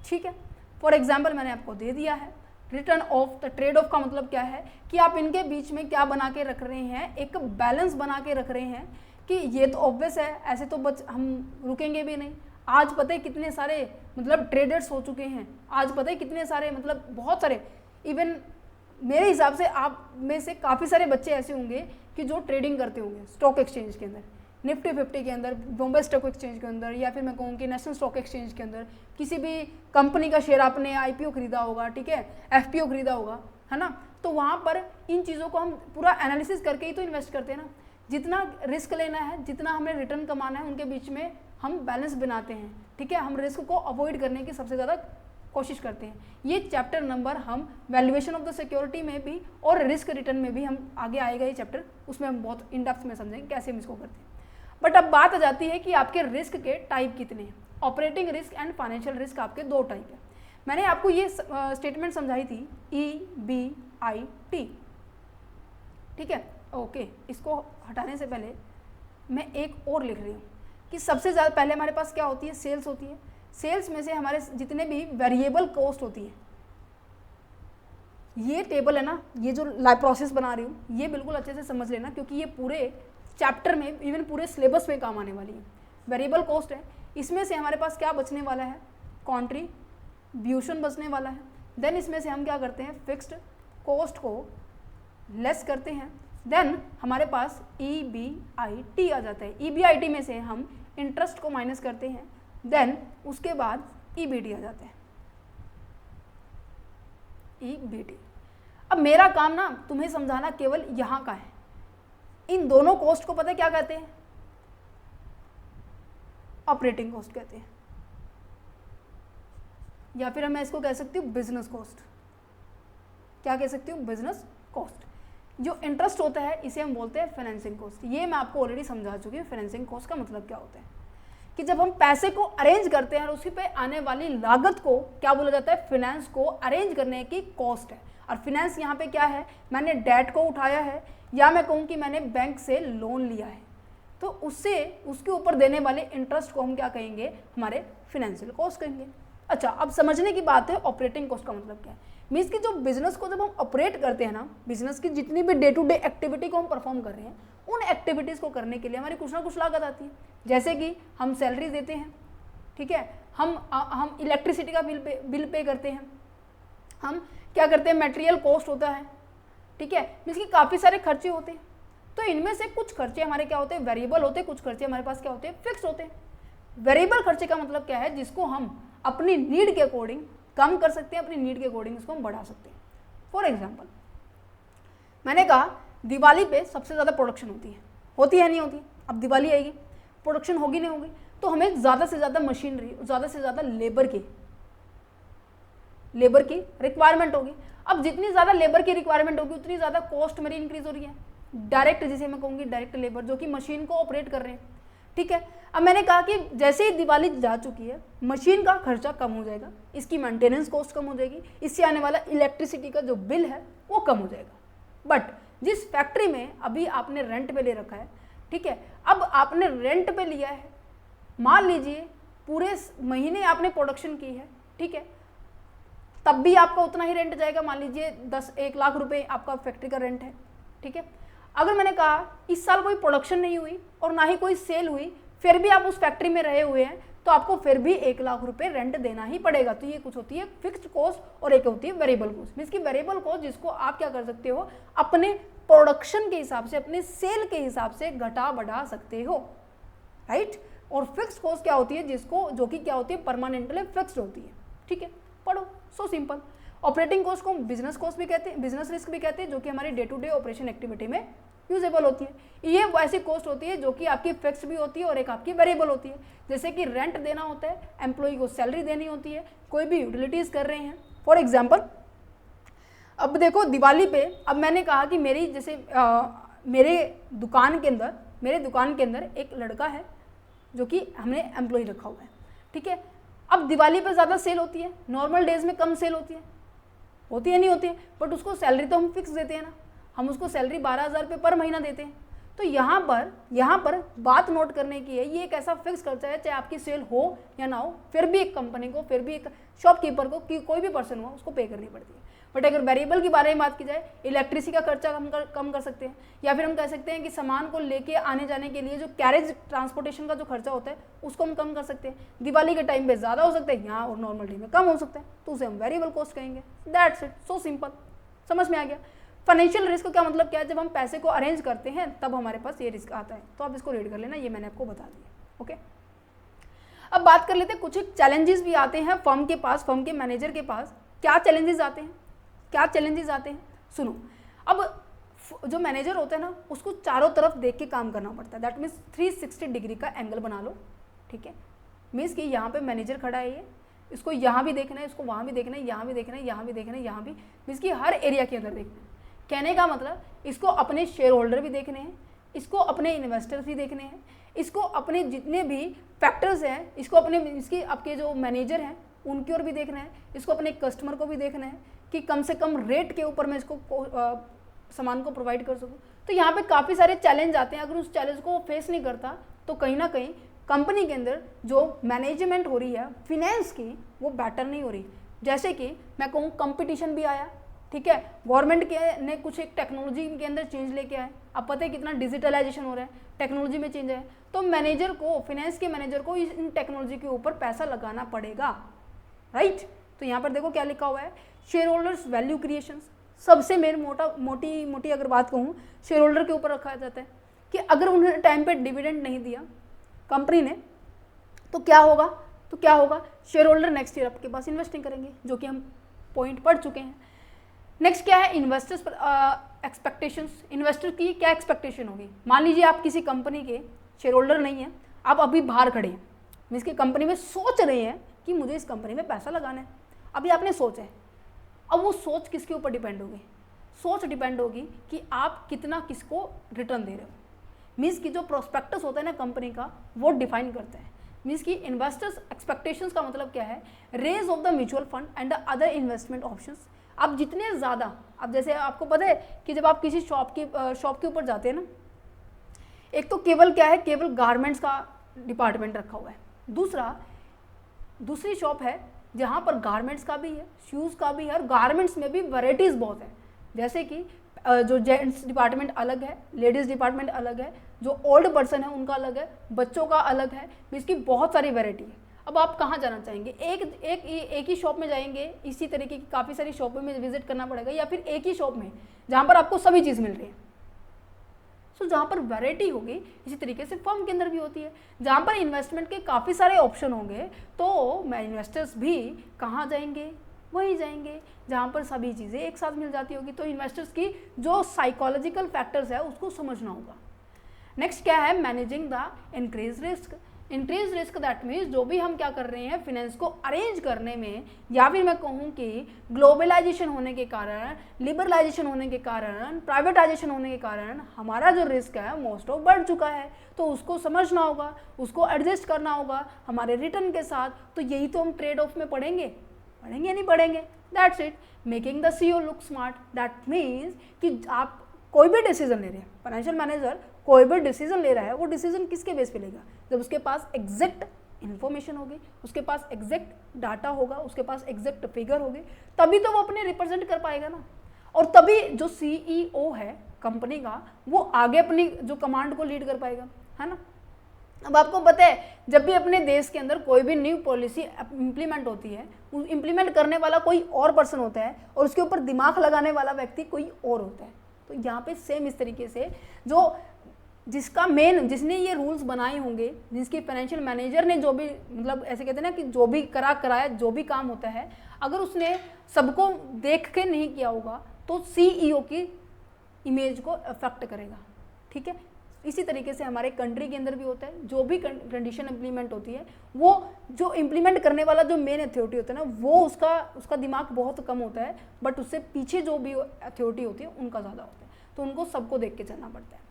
ठीक है। फॉर एग्जाम्पल मैंने आपको दे दिया है return of the trade off का मतलब क्या है कि आप इनके बीच में क्या बना के रख रहे हैं, एक बैलेंस बना के रख रहे हैं कि ये तो ऑब्वियस है, ऐसे तो हम रुकेंगे भी नहीं। आज पता है कितने सारे मतलब ट्रेडर्स हो चुके हैं, आज पता है कितने सारे मतलब बहुत सारे, इवन मेरे हिसाब से आप में से काफ़ी सारे बच्चे ऐसे होंगे कि जो ट्रेडिंग करते होंगे स्टॉक एक्सचेंज के अंदर, निफ्टी 50 के अंदर, बॉम्बे स्टॉक एक्सचेंज के अंदर, या फिर मैं कहूँ कि नेशनल स्टॉक एक्सचेंज के अंदर किसी भी कंपनी का शेयर आपने IPO खरीदा होगा, ठीक है, FPO खरीदा होगा, है ना। तो वहाँ पर इन चीज़ों को हम पूरा एनालिसिस करके ही तो इन्वेस्ट करते हैं ना। जितना रिस्क लेना है, जितना हमें रिटर्न कमाना है, उनके बीच में हम बैलेंस बनाते हैं, ठीक है। हम रिस्क को अवॉइड करने की सबसे ज़्यादा कोशिश करते हैं। ये चैप्टर नंबर हम वैल्यूएशन ऑफ द सिक्योरिटी में भी और रिस्क रिटर्न में भी हम आगे आएगा ये चैप्टर, उसमें हम बहुत इन डेप्थ में समझेंगे कैसे हम इसको करते हैं। बट अब बात आ जाती है कि आपके रिस्क के टाइप कितने हैं। Operating risk and financial risk आपके 2 टाइप है। मैंने आपको ये स्टेटमेंट समझाई थी EBIT, ठीक है। ओके, इसको हटाने से पहले मैं एक और लिख रही हूँ कि सबसे ज़्यादा पहले हमारे पास क्या होती है, सेल्स होती है। सेल्स में से हमारे जितने भी वेरिएबल कॉस्ट होती है, ये टेबल है ना, ये जो लाइव प्रोसेस बना रही हूँ ये बिल्कुल अच्छे से समझ लेना क्योंकि ये पूरे चैप्टर में इवन पूरे सिलेबस में काम आने वाली है। वेरिएबल कॉस्ट है, इसमें से हमारे पास क्या बचने वाला है, कॉन्ट्रीब्यूशन बचने वाला है। देन इसमें से हम क्या करते हैं, फिक्स्ड कॉस्ट को लेस करते हैं देन हमारे पास EBIT आ जाता है। EBIT में से हम इंटरेस्ट को माइनस करते हैं, देन उसके बाद EBT आ जाता है, EBT। अब मेरा काम ना तुम्हें समझाना केवल यहाँ का है। इन दोनों कॉस्ट को पता है क्या कहते हैं? ऑपरेटिंग कॉस्ट कहते हैं, या फिर मैं इसको कह सकती हूँ बिजनेस कॉस्ट। क्या कह सकती हूँ? Business cost. जो इंटरेस्ट होता है इसे हम बोलते हैं फाइनेंसिंग कॉस्ट। ये मैं आपको ऑलरेडी समझा चुकी हूँ फाइनेंसिंग कॉस्ट का मतलब क्या होता है, कि जब हम पैसे को अरेंज करते हैं और उसी पे आने वाली लागत को क्या बोला जाता है? फाइनेंस को अरेंज करने की कॉस्ट है। और फाइनेंस यहाँ पे क्या है? मैंने डेट को उठाया है, या मैं कहूँ कि मैंने बैंक से लोन लिया है, तो उससे उसके ऊपर देने वाले इंटरेस्ट को हम क्या कहेंगे? हमारे फाइनेंशियल कॉस्ट कहेंगे। अच्छा, अब समझने की बात है ऑपरेटिंग कॉस्ट का मतलब क्या है। मीन्स कि जो बिजनेस को जब हम ऑपरेट करते हैं ना, बिजनेस की जितनी भी डे टू डे एक्टिविटी को हम परफॉर्म कर रहे हैं, उन एक्टिविटीज़ को करने के लिए हमारी कुछ ना कुछ लागत आती है। जैसे कि हम सैलरी देते हैं, ठीक है, हम इलेक्ट्रिसिटी का बिल पे करते हैं, हम क्या करते हैं? मटेरियल कॉस्ट होता है, ठीक है। मीन्स कि काफ़ी सारे खर्चे होते हैं। तो इनमें से कुछ खर्चे हमारे क्या होते हैं? वेरिएबल होते हैं, कुछ खर्चे हमारे पास क्या होते हैं? फिक्स होते हैं। वेरिएबल खर्चे का मतलब क्या है? जिसको हम अपनी नीड के अकॉर्डिंग कम कर सकते हैं, अपनी नीड के अकॉर्डिंग इसको हम बढ़ा सकते हैं। फॉर एग्जाम्पल, मैंने कहा दिवाली पे सबसे ज़्यादा प्रोडक्शन होती है नहीं होती? अब दिवाली आएगी, प्रोडक्शन होगी नहीं होगी, तो हमें ज़्यादा से ज़्यादा मशीनरी, ज़्यादा से ज़्यादा लेबर की रिक्वायरमेंट होगी। अब जितनी ज़्यादा लेबर की रिक्वायरमेंट होगी उतनी ज़्यादा कॉस्ट मेरी इंक्रीज हो रही है। डायरेक्ट, जिसे मैं कहूँगी डायरेक्ट लेबर, जो कि मशीन को ऑपरेट कर रहे हैं, ठीक है। अब मैंने कहा कि जैसे ही दिवाली जा चुकी है, मशीन का खर्चा कम हो जाएगा, इसकी मेंटेनेंस कॉस्ट कम हो जाएगी, इससे आने वाला इलेक्ट्रिसिटी का जो बिल है वो कम हो जाएगा। बट जिस फैक्ट्री में अभी आपने रेंट पे ले रखा है, ठीक है, अब आपने रेंट पे लिया है, मान लीजिए पूरे महीने आपने प्रोडक्शन की है, ठीक है, तब भी आपका उतना ही रेंट जाएगा। मान लीजिए 1 लाख रुपए आपका फैक्ट्री का रेंट है, ठीक है। अगर मैंने कहा इस साल कोई प्रोडक्शन नहीं हुई और ना ही कोई सेल हुई, फिर भी आप उस फैक्ट्री में रहे हुए हैं, तो आपको फिर भी 1 लाख रुपए रेंट देना ही पड़ेगा। तो ये कुछ होती है फिक्स्ड कॉस्ट और एक होती है वेरिएबल कॉस्ट। मीन्स की वेरिएबल कॉस्ट जिसको आप क्या कर सकते हो? अपने प्रोडक्शन के हिसाब से, अपने सेल के हिसाब से घटा बढ़ा सकते हो, राइट। और फिक्स्ड कॉस्ट क्या होती है? जिसको, जो कि क्या होती है? परमानेंटली फिक्स्ड होती है, ठीक है। पढ़ो, सो सिंपल। ऑपरेटिंग कॉस्ट को बिजनेस कॉस्ट भी कहते हैं, बिजनेस रिस्क भी कहते हैं, जो कि हमारी day to day operation activity में यूजेबल होती है। ये वैसी कॉस्ट होती है जो कि आपकी फिक्स भी होती है और एक आपकी वेरिएबल होती है। जैसे कि रेंट देना होता है, एम्प्लॉय को सैलरी देनी होती है, कोई भी यूटिलिटीज़ कर रहे हैं। फॉर एग्जाम्पल, अब देखो दिवाली पे, अब मैंने कहा कि मेरी जैसे मेरे दुकान के अंदर एक लड़का है जो कि हमने एम्प्लॉय रखा हुआ है, ठीक है। अब दिवाली पे ज़्यादा सेल होती है, नॉर्मल डेज में कम सेल होती है नहीं होती है, बट उसको सैलरी तो हम फिक्स देते हैं ना, हम उसको सैलरी 12,000 रुपये पर महीना देते हैं। तो यहाँ पर बात नोट करने की है, ये एक ऐसा फिक्स खर्चा है, चाहे आपकी सेल हो या ना हो, फिर भी एक कंपनी को, फिर भी एक शॉपकीपर को, कि कोई भी पर्सन हो, उसको पे करनी पड़ती है। बट अगर वेरिएबल के बारे में बात की जाए, इलेक्ट्रिसिटी का खर्चा कम कर सकते हैं, या फिर हम कह सकते हैं कि सामान को लेके आने जाने के लिए जो कैरेज ट्रांसपोर्टेशन का जो खर्चा होता है उसको हम कम कर सकते हैं। दिवाली के टाइम पे ज़्यादा हो सकता है यहाँ, और नॉर्मल डे में कम हो सकता है, तो उसे हम वेरिएबल कॉस्ट कहेंगे। That's it, so simple. समझ में आ गया? फाइनेंशियल रिस्क का मतलब क्या है? जब हम पैसे को अरेंज करते हैं तब हमारे पास ये रिस्क आता है। तो आप इसको रीड कर लेना, ये मैंने आपको बता दिया, ओके। अब बात कर लेते हैं, कुछ चैलेंजेस भी आते हैं फर्म के पास, फर्म के मैनेजर के पास। क्या चैलेंजेस आते हैं? सुनो, अब जो मैनेजर होता है ना, उसको चारों तरफ देख के काम करना पड़ता है। दैट मीन्स 360 डिग्री का एंगल बना लो, ठीक है। मीन्स कि यहाँ पे मैनेजर खड़ा है, ये इसको यहाँ भी देखना है, इसको वहाँ भी देखना है, यहाँ भी देखना है, यहाँ भी देखना है, यहाँ भी, मीन्स कि हर एरिया के अंदर देखना है। कहने का मतलब, इसको अपने शेयर होल्डर भी देखने हैं, इसको अपने इन्वेस्टर्स भी देखने हैं, इसको अपने जितने भी फैक्टर्स हैं, इसको अपने, इसकी आपके जो मैनेजर हैं उनकी ओर भी देखना है, इसको अपने कस्टमर को भी देखना है कि कम से कम रेट के ऊपर मैं इसको सामान को प्रोवाइड कर सकूँ। तो यहाँ पे काफ़ी सारे चैलेंज आते हैं। अगर उस चैलेंज को फेस नहीं करता तो कहीं ना कहीं कंपनी के अंदर जो मैनेजमेंट हो रही है फिनेंस की, वो बेटर नहीं हो रही। जैसे कि मैं कहूँ कंपटीशन भी आया, ठीक है, गवर्नमेंट के ने कुछ एक टेक्नोलॉजी के अंदर चेंज लेके आए। अब पता है कितना डिजिटलाइजेशन हो रहा है, टेक्नोलॉजी में चेंज है, तो मैनेजर को, फिनेंस के मैनेजर को इन टेक्नोलॉजी के ऊपर पैसा लगाना पड़ेगा, राइट। तो यहाँ पर देखो क्या लिखा हुआ है, शेयर होल्डर्स वैल्यू क्रिएशन, सबसे मेन मोटी अगर बात कहूँ शेयर होल्डर के ऊपर रखा जाता है कि अगर उन्होंने टाइम पे डिविडेंड नहीं दिया कंपनी ने तो क्या होगा, शेयर होल्डर नेक्स्ट ईयर आपके पास इन्वेस्टिंग करेंगे, जो कि हम पॉइंट पढ़ चुके हैं। नेक्स्ट क्या है, इन्वेस्टर्स एक्सपेक्टेशंस। इन्वेस्टर की क्या एक्सपेक्टेशन होगी, मान लीजिए आप किसी कंपनी के शेयर होल्डर नहीं है, आप अभी बाहर खड़े हैं, मीन्स की कंपनी में सोच रहे हैं कि मुझे इस कंपनी में पैसा लगाना है, अभी आपने सोचा है। अब वो सोच किसके ऊपर डिपेंड होगी, सोच डिपेंड होगी कि आप कितना किसको रिटर्न दे रहे हो। मीन्स की जो प्रोस्पेक्टस होता है ना कंपनी का, वो डिफाइन करता है। मीन्स की इन्वेस्टर्स एक्सपेक्टेशंस का मतलब क्या है, range of the mutual fund and the other investment options. आप जितने ज़्यादा, अब जैसे आपको पता है कि जब आप किसी शॉप के ऊपर जाते हैं ना, एक तो केवल क्या है, केवल गारमेंट्स का डिपार्टमेंट रखा हुआ है, दूसरी शॉप है जहाँ पर गारमेंट्स का भी है, शूज़ का भी है, और गारमेंट्स में भी वैरायटीज़ बहुत है। जैसे कि जो जेंट्स डिपार्टमेंट अलग है, लेडीज़ डिपार्टमेंट अलग है, जो ओल्ड पर्सन है उनका अलग है, बच्चों का अलग है, इसकी बहुत सारी वैरायटी है। अब आप कहाँ जाना चाहेंगे, एक ही शॉप में जाएंगे, इसी तरीके की काफ़ी सारी शॉपों में विजिट करना पड़ेगा, या फिर एक ही शॉप में जहाँ पर आपको सभी चीज़ मिल रही है। सो जहाँ पर वैरायटी होगी, इसी तरीके से फर्म के अंदर भी होती है, जहाँ पर इन्वेस्टमेंट के काफ़ी सारे ऑप्शन होंगे, तो मैं इन्वेस्टर्स भी कहाँ जाएंगे, वहीं जाएंगे जहाँ पर सभी चीज़ें एक साथ मिल जाती होगी। तो इन्वेस्टर्स की जो साइकोलॉजिकल फैक्टर्स है उसको समझना होगा। नेक्स्ट क्या है, managing the increase risk. Increase risk that means जो भी हम क्या कर रहे हैं फिनेंस को अरेंज करने में, या फिर मैं कहूँ कि ग्लोबलाइजेशन होने के कारण, लिबरलाइजेशन होने के कारण, प्राइवेटाइजेशन होने के कारण हमारा जो रिस्क है मोस्ट ऑफ बढ़ चुका है, तो उसको समझना होगा, उसको एडजस्ट करना होगा हमारे रिटर्न के साथ। तो यही तो हम ट्रेड ऑफ में पढ़ेंगे नहीं पढ़ेंगे। That's it, making the CEO look smart. That means कि आप कोई भी डिसीजन ले रहे हैं, फाइनेंशियल मैनेजर कोई भी डिसीजन ले रहा है, वो डिसीजन किसके बेस पे लेगा, जब उसके पास एग्जैक्ट इन्फॉर्मेशन होगी, उसके पास एग्जैक्ट डाटा होगा, उसके पास एग्जैक्ट फिगर होगी, तभी तो वो अपने रिप्रेजेंट कर पाएगा ना। और तभी जो CEO है कंपनी का, वो आगे अपनी जो कमांड को लीड कर पाएगा, है ना। अब आपको पता है जब भी अपने देश के अंदर कोई भी न्यू पॉलिसी इम्प्लीमेंट होती है, इम्प्लीमेंट करने वाला कोई और पर्सन होता है और उसके ऊपर दिमाग लगाने वाला व्यक्ति कोई और होता है। तो यहाँ पे सेम इस तरीके से जिसने ये रूल्स बनाए होंगे, जिसकी फाइनेंशियल मैनेजर ने जो भी, मतलब ऐसे कहते हैं ना कि जो भी कराया जो भी काम होता है, अगर उसने सबको देख के नहीं किया होगा तो CEO की इमेज को अफेक्ट करेगा। ठीक है, इसी तरीके से हमारे कंट्री के अंदर भी होता है, जो भी कंडीशन इम्प्लीमेंट होती है, वो जो इम्प्लीमेंट करने वाला जो मेन अथॉरिटी होता है ना, वो उसका दिमाग बहुत कम होता है, बट उससे पीछे जो भी अथॉरिटी होती है उनका ज़्यादा होता है, तो उनको सबको देख के चलना पड़ता है।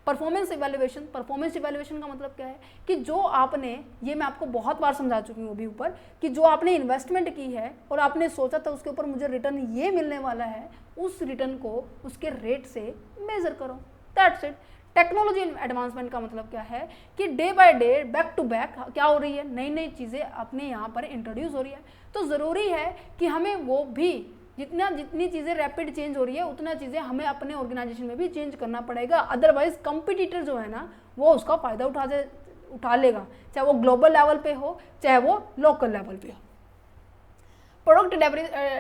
परफॉर्मेंस इवैल्यूएशन का मतलब क्या है कि जो आपने, ये मैं आपको बहुत बार समझा चुकी हूँ अभी ऊपर, कि जो आपने इन्वेस्टमेंट की है और आपने सोचा था उसके ऊपर मुझे रिटर्न ये मिलने वाला है, उस रिटर्न को उसके रेट से मेजर करो। That's it. टेक्नोलॉजी एडवांसमेंट का मतलब क्या है कि day by day, back to back क्या हो रही है, नई चीज़ें अपने यहाँ पर इंट्रोड्यूस हो रही है। तो ज़रूरी है कि हमें वो भी जितनी चीज़ें रैपिड चेंज हो रही है, उतना चीज़ें हमें अपने ऑर्गेनाइजेशन में भी चेंज करना पड़ेगा। अदरवाइज कंपटीटर जो है ना, वो उसका फ़ायदा उठा लेगा, चाहे वो ग्लोबल लेवल पे हो, चाहे वो लोकल लेवल पे हो। प्रोडक्ट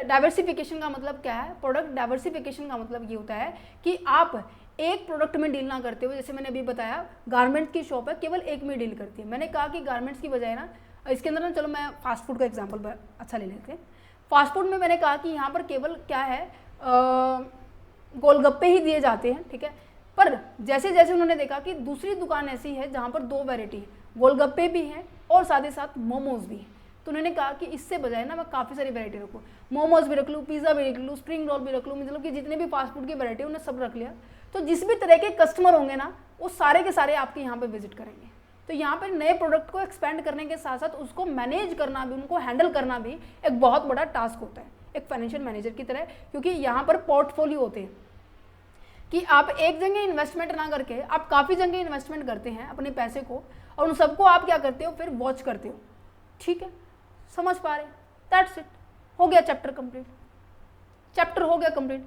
डाइवर्सिफिकेशन का मतलब क्या है? प्रोडक्ट डाइवर्सिफिकेशन का मतलब ये होता है कि आप एक प्रोडक्ट में डील ना करते हुए, जैसे मैंने अभी बताया गारमेंट्स की शॉप है, केवल एक में डील करती है। मैंने कहा कि गारमेंट्स की बजाय ना, इसके अंदर ना, चलो मैं फास्ट फूड का एग्जांपल अच्छा ले लेते हैं। फास्ट फूड में मैंने कहा कि यहाँ पर केवल क्या है, गोलगप्पे ही दिए जाते हैं, ठीक है। पर जैसे जैसे उन्होंने देखा कि दूसरी दुकान ऐसी है जहाँ पर 2 वैरायटी है, गोलगप्पे भी हैं और साथ ही साथ मोमोज भी हैं, तो उन्होंने कहा कि इससे बजाय ना मैं काफ़ी सारी वैरायटी रखूँ, मोमोज भी रख लूँ, पिज़्ज़ा भी रख लूँ, स्प्रिंग रोल भी रख लूँ, मतलब कि जितने भी फास्ट फूड की वैरायटी उन्होंने सब रख लिया। तो जिस भी तरह के कस्टमर होंगे ना, वो सारे के सारे आपके यहाँ पे विजिट करेंगे। तो यहाँ पर नए प्रोडक्ट को एक्सपेंड करने के साथ साथ उसको मैनेज करना भी, उनको हैंडल करना भी एक बहुत बड़ा टास्क होता है, एक फाइनेंशियल मैनेजर की तरह, क्योंकि यहाँ पर पोर्टफोलियो होते हैं कि आप एक जगह इन्वेस्टमेंट ना करके आप काफ़ी जगह इन्वेस्टमेंट करते हैं अपने पैसे को, और उन सबको आप क्या करते हो, फिर वॉच करते हो। ठीक है, समझ पा रहे? दैट्स इट, हो गया चैप्टर कंप्लीट। चैप्टर हो गया कंप्लीट।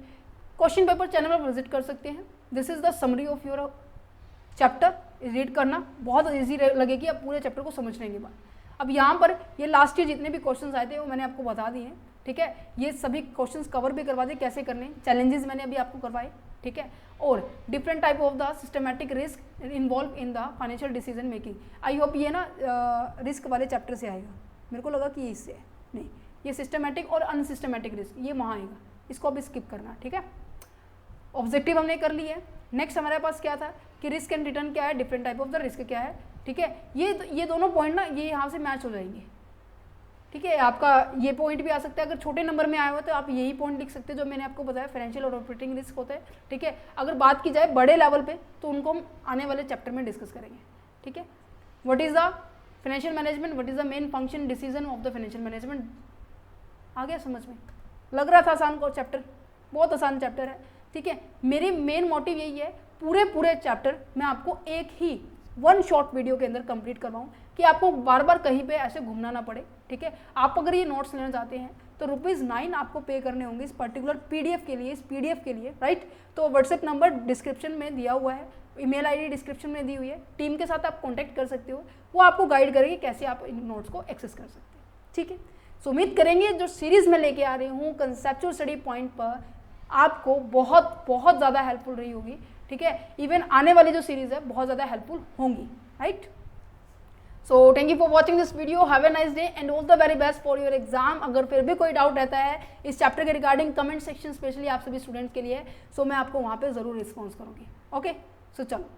क्वेश्चन पेपर चैनल पर विजिट कर सकते हैं। This is the summary of your chapter. Read करना बहुत ईजी लगेगी आप पूरे चैप्टर को समझने के बाद। अब यहाँ पर ये लास्ट ईयर जितने भी क्वेश्चंस आए थे वो मैंने आपको बता दिए हैं, ठीक है। ये सभी क्वेश्चंस कवर भी करवा दिए कैसे करने, चैलेंजेस मैंने अभी आपको करवाए, ठीक है। और different type of the systematic risk involve in the financial decision making. I hope ये ना रिस्क वाले चैप्टर से आएगा, मेरे को लगा कि ये इससे है, नहीं, ये सिस्टमैटिक और अनसिस्टमैटिक रिस्क ये वहाँ आएगा, इसको अभी स्किप करना, ठीक है। ऑब्जेक्टिव हमने कर ली है। नेक्स्ट हमारे पास क्या था कि रिस्क एंड रिटर्न क्या है, different type of the risk क्या है, ठीक है। ये दोनों पॉइंट ना ये यहाँ से मैच हो जाएंगे, ठीक है। आपका ये पॉइंट भी आ सकता है, अगर छोटे नंबर में आया हुआ तो आप यही पॉइंट लिख सकते हैं जो मैंने आपको बताया, फाइनेंशियल और ऑपरेटिंग रिस्क होते हैं, ठीक है। अगर बात की जाए बड़े लेवल पे तो उनको हम आने वाले चैप्टर में डिस्कस करेंगे, ठीक है। What is the financial management, what is the main function decision of the financial management, आ गया समझ में? लग रहा था आसान को चैप्टर, बहुत आसान चैप्टर है, ठीक है। मेरी मेन मोटिव यही है पूरे चैप्टर मैं आपको एक ही वन शॉर्ट वीडियो के अंदर कंप्लीट करवाऊँ कि आपको बार बार कहीं पे ऐसे घूमना ना पड़े, ठीक है। आप अगर ये नोट्स लेना चाहते हैं तो ₹9 आपको पे करने होंगे इस पर्टिकुलर पीडीएफ के लिए, इस पीडीएफ के लिए, राइट। तो व्हाट्सएप नंबर डिस्क्रिप्शन में दिया हुआ है, ईमेल आईडी डिस्क्रिप्शन में दी हुई है, टीम के साथ आप कॉन्टैक्ट कर सकते हो, वो आपको गाइड करेगी कैसे आप इन नोट्स को एक्सेस कर सकते हैं, ठीक है। सो उम्मीद करेंगे जो सीरीज़ में लेके आ रही हूँ कंसेप्चुअल स्टडी पॉइंट पर आपको बहुत ज़्यादा हेल्पफुल रही होगी, ठीक है। इवन आने वाली जो सीरीज़ है बहुत ज़्यादा हेल्पफुल होंगी, right. So thank you for watching this video, have a nice day and all the very best for your exam. अगर फिर भी कोई डाउट रहता है इस चैप्टर के रिगार्डिंग, कमेंट सेक्शन स्पेशली आप सभी स्टूडेंट्स के लिए, सो मैं आपको वहाँ पे ज़रूर रिस्पॉन्स करूँगी, ओके। सो चलो।